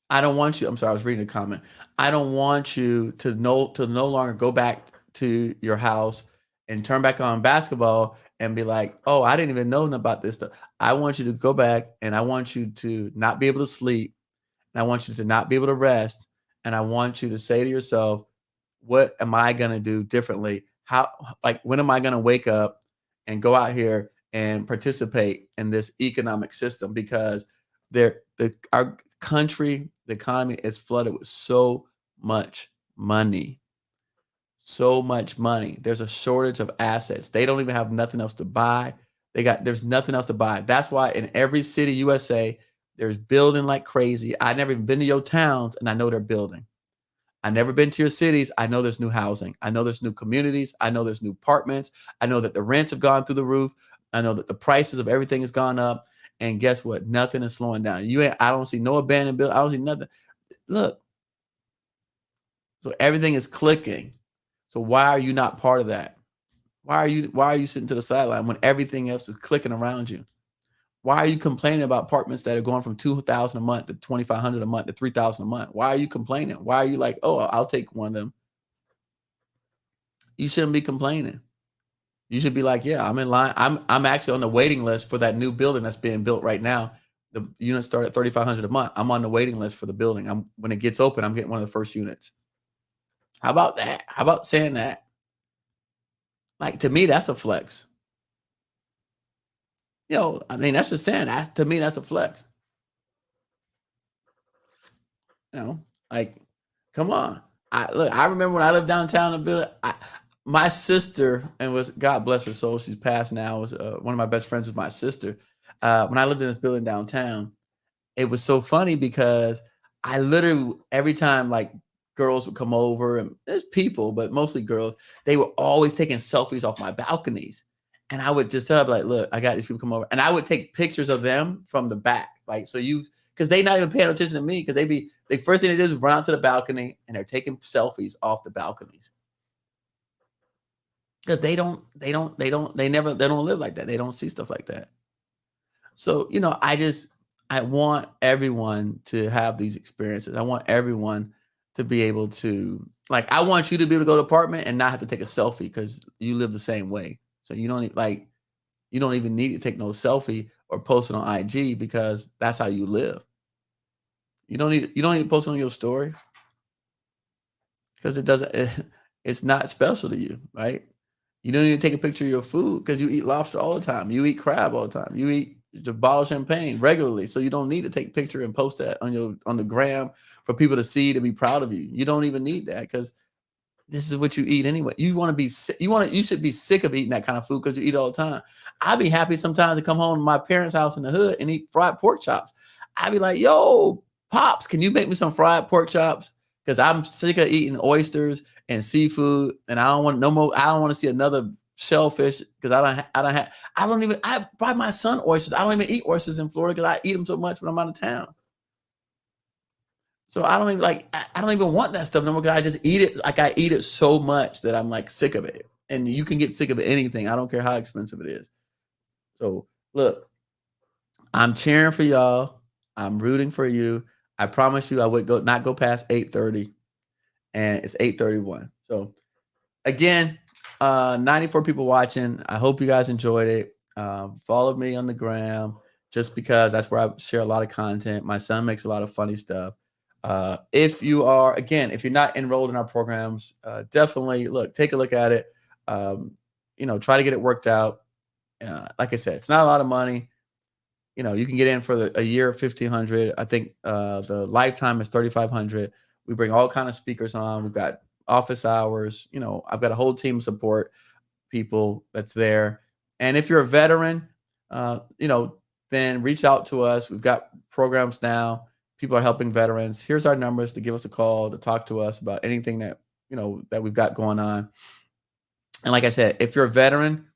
I don't want you. I'm sorry, I was reading a comment. I don't want you to no longer go back to your house and turn back on basketball and be like, oh, I didn't even know about this stuff. I want you to go back and I want you to not be able to sleep. And I want you to not be able to rest. And I want you to say to yourself, what am I going to do differently? How, like, when am I going to wake up and go out here and participate in this economic system? Because our country, the economy is flooded with so much money. So much money. There's a shortage of assets. They don't even have nothing else to buy. There's nothing else to buy. That's why in every city, USA, there's building like crazy. I never even been to your towns and I know they're building. I never been to your cities. I know there's new housing. I know there's new communities. I know there's new apartments. I know that the rents have gone through the roof. I know that the prices of everything has gone up. And guess what? Nothing is slowing down. I don't see no abandoned building. I don't see nothing. Look. So everything is clicking. So why are you not part of that? Why are you sitting to the sideline when everything else is clicking around you? Why are you complaining about apartments that are going from $2,000 a month to $2,500 a month to $3,000 a month? Why are you complaining? Why are you like, oh, I'll take one of them? You shouldn't be complaining. You should be like, yeah, I'm in line. I'm actually on the waiting list for that new building that's being built right now. The units start at $3,500 a month. I'm on the waiting list for the building. When it gets open, I'm getting one of the first units. How about that? How about saying that? Like, to me, that's a flex. I mean, that's just saying that. To me, that's a flex. Like, come on. I remember when I lived downtown in Billy, my sister, and was, God bless her soul, she's passed now, was one of my best friends was my sister. When I lived in this building downtown, it was so funny because I literally, every time like girls would come over, and there's people, but mostly girls, they were always taking selfies off my balconies. And I would just tell them, like, look, I got these people come over. And I would take pictures of them from the back. Like, because they not even paying attention to me, because the first thing they do is run out to the balcony and they're taking selfies off the balconies. Because they don't live like that. They don't see stuff like that. So, I want everyone to have these experiences. I want everyone to be able to, like, I want you to be able to go to the apartment and not have to take a selfie because you live the same way. So you don't even need to take no selfie or post it on IG because that's how you live. You don't need to post it on your story because it's not special to you, right? You don't need to take a picture of your food because you eat lobster all the time. You eat crab all the time. You eat the bottle of champagne regularly. So you don't need to take a picture and post that on the gram for people to see, to be proud of you. You don't even need that because this is what you eat anyway. You want to be sick. You should be sick of eating that kind of food because you eat all the time. I'd be happy sometimes to come home to my parents' house in the hood and eat fried pork chops. I'd be like, yo, Pops, can you make me some fried pork chops? Because I'm sick of eating oysters and seafood, and I don't want no more. I don't want to see another shellfish because I buy my son oysters. I don't even eat oysters in Florida because I eat them so much when I'm out of town. So I don't even want that stuff no more because I just eat it. Like, I eat it so much that I'm like sick of it. And you can get sick of anything. I don't care how expensive it is. So look, I'm cheering for y'all. I'm rooting for you. I promise you I would not go past 8:30, and it's 8:31. So again, 94 people watching. I hope you guys enjoyed it. Follow me on the gram just because that's where I share a lot of content. My son makes a lot of funny stuff. If you're not enrolled in our programs, definitely take a look at it. Try to get it worked out. Like I said, it's not a lot of money. You can get in for a year of $1,500. I think the lifetime is $3,500. We bring all kind of speakers on. We've got office hours. I've got a whole team of support people that's there. And if you're a veteran, then reach out to us. We've got programs now. People are helping veterans. Here's our numbers to give us a call, to talk to us about anything that we've got going on. And like I said, if you're a veteran,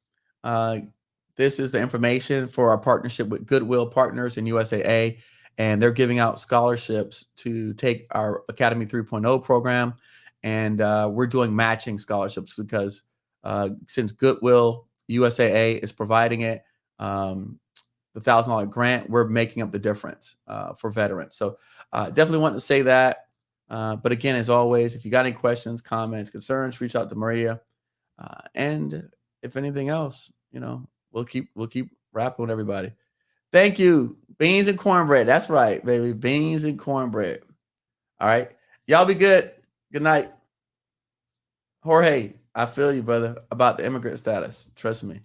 this is the information for our partnership with Goodwill Partners and USAA. And they're giving out scholarships to take our Academy 3.0 program. And we're doing matching scholarships because since Goodwill USAA is providing it, the $1,000 grant, we're making up the difference for veterans. So definitely want to say that. But again, as always, if you got any questions, comments, concerns, reach out to Maria. And if anything else, we'll keep rapping with everybody. Thank you. Beans and cornbread. That's right, baby. Beans and cornbread. All right. Y'all be good. Good night. Jorge, I feel you, brother, about the immigrant status. Trust me.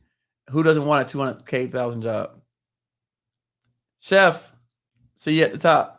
Who doesn't want a $200,000 job? Chef, see you at the top.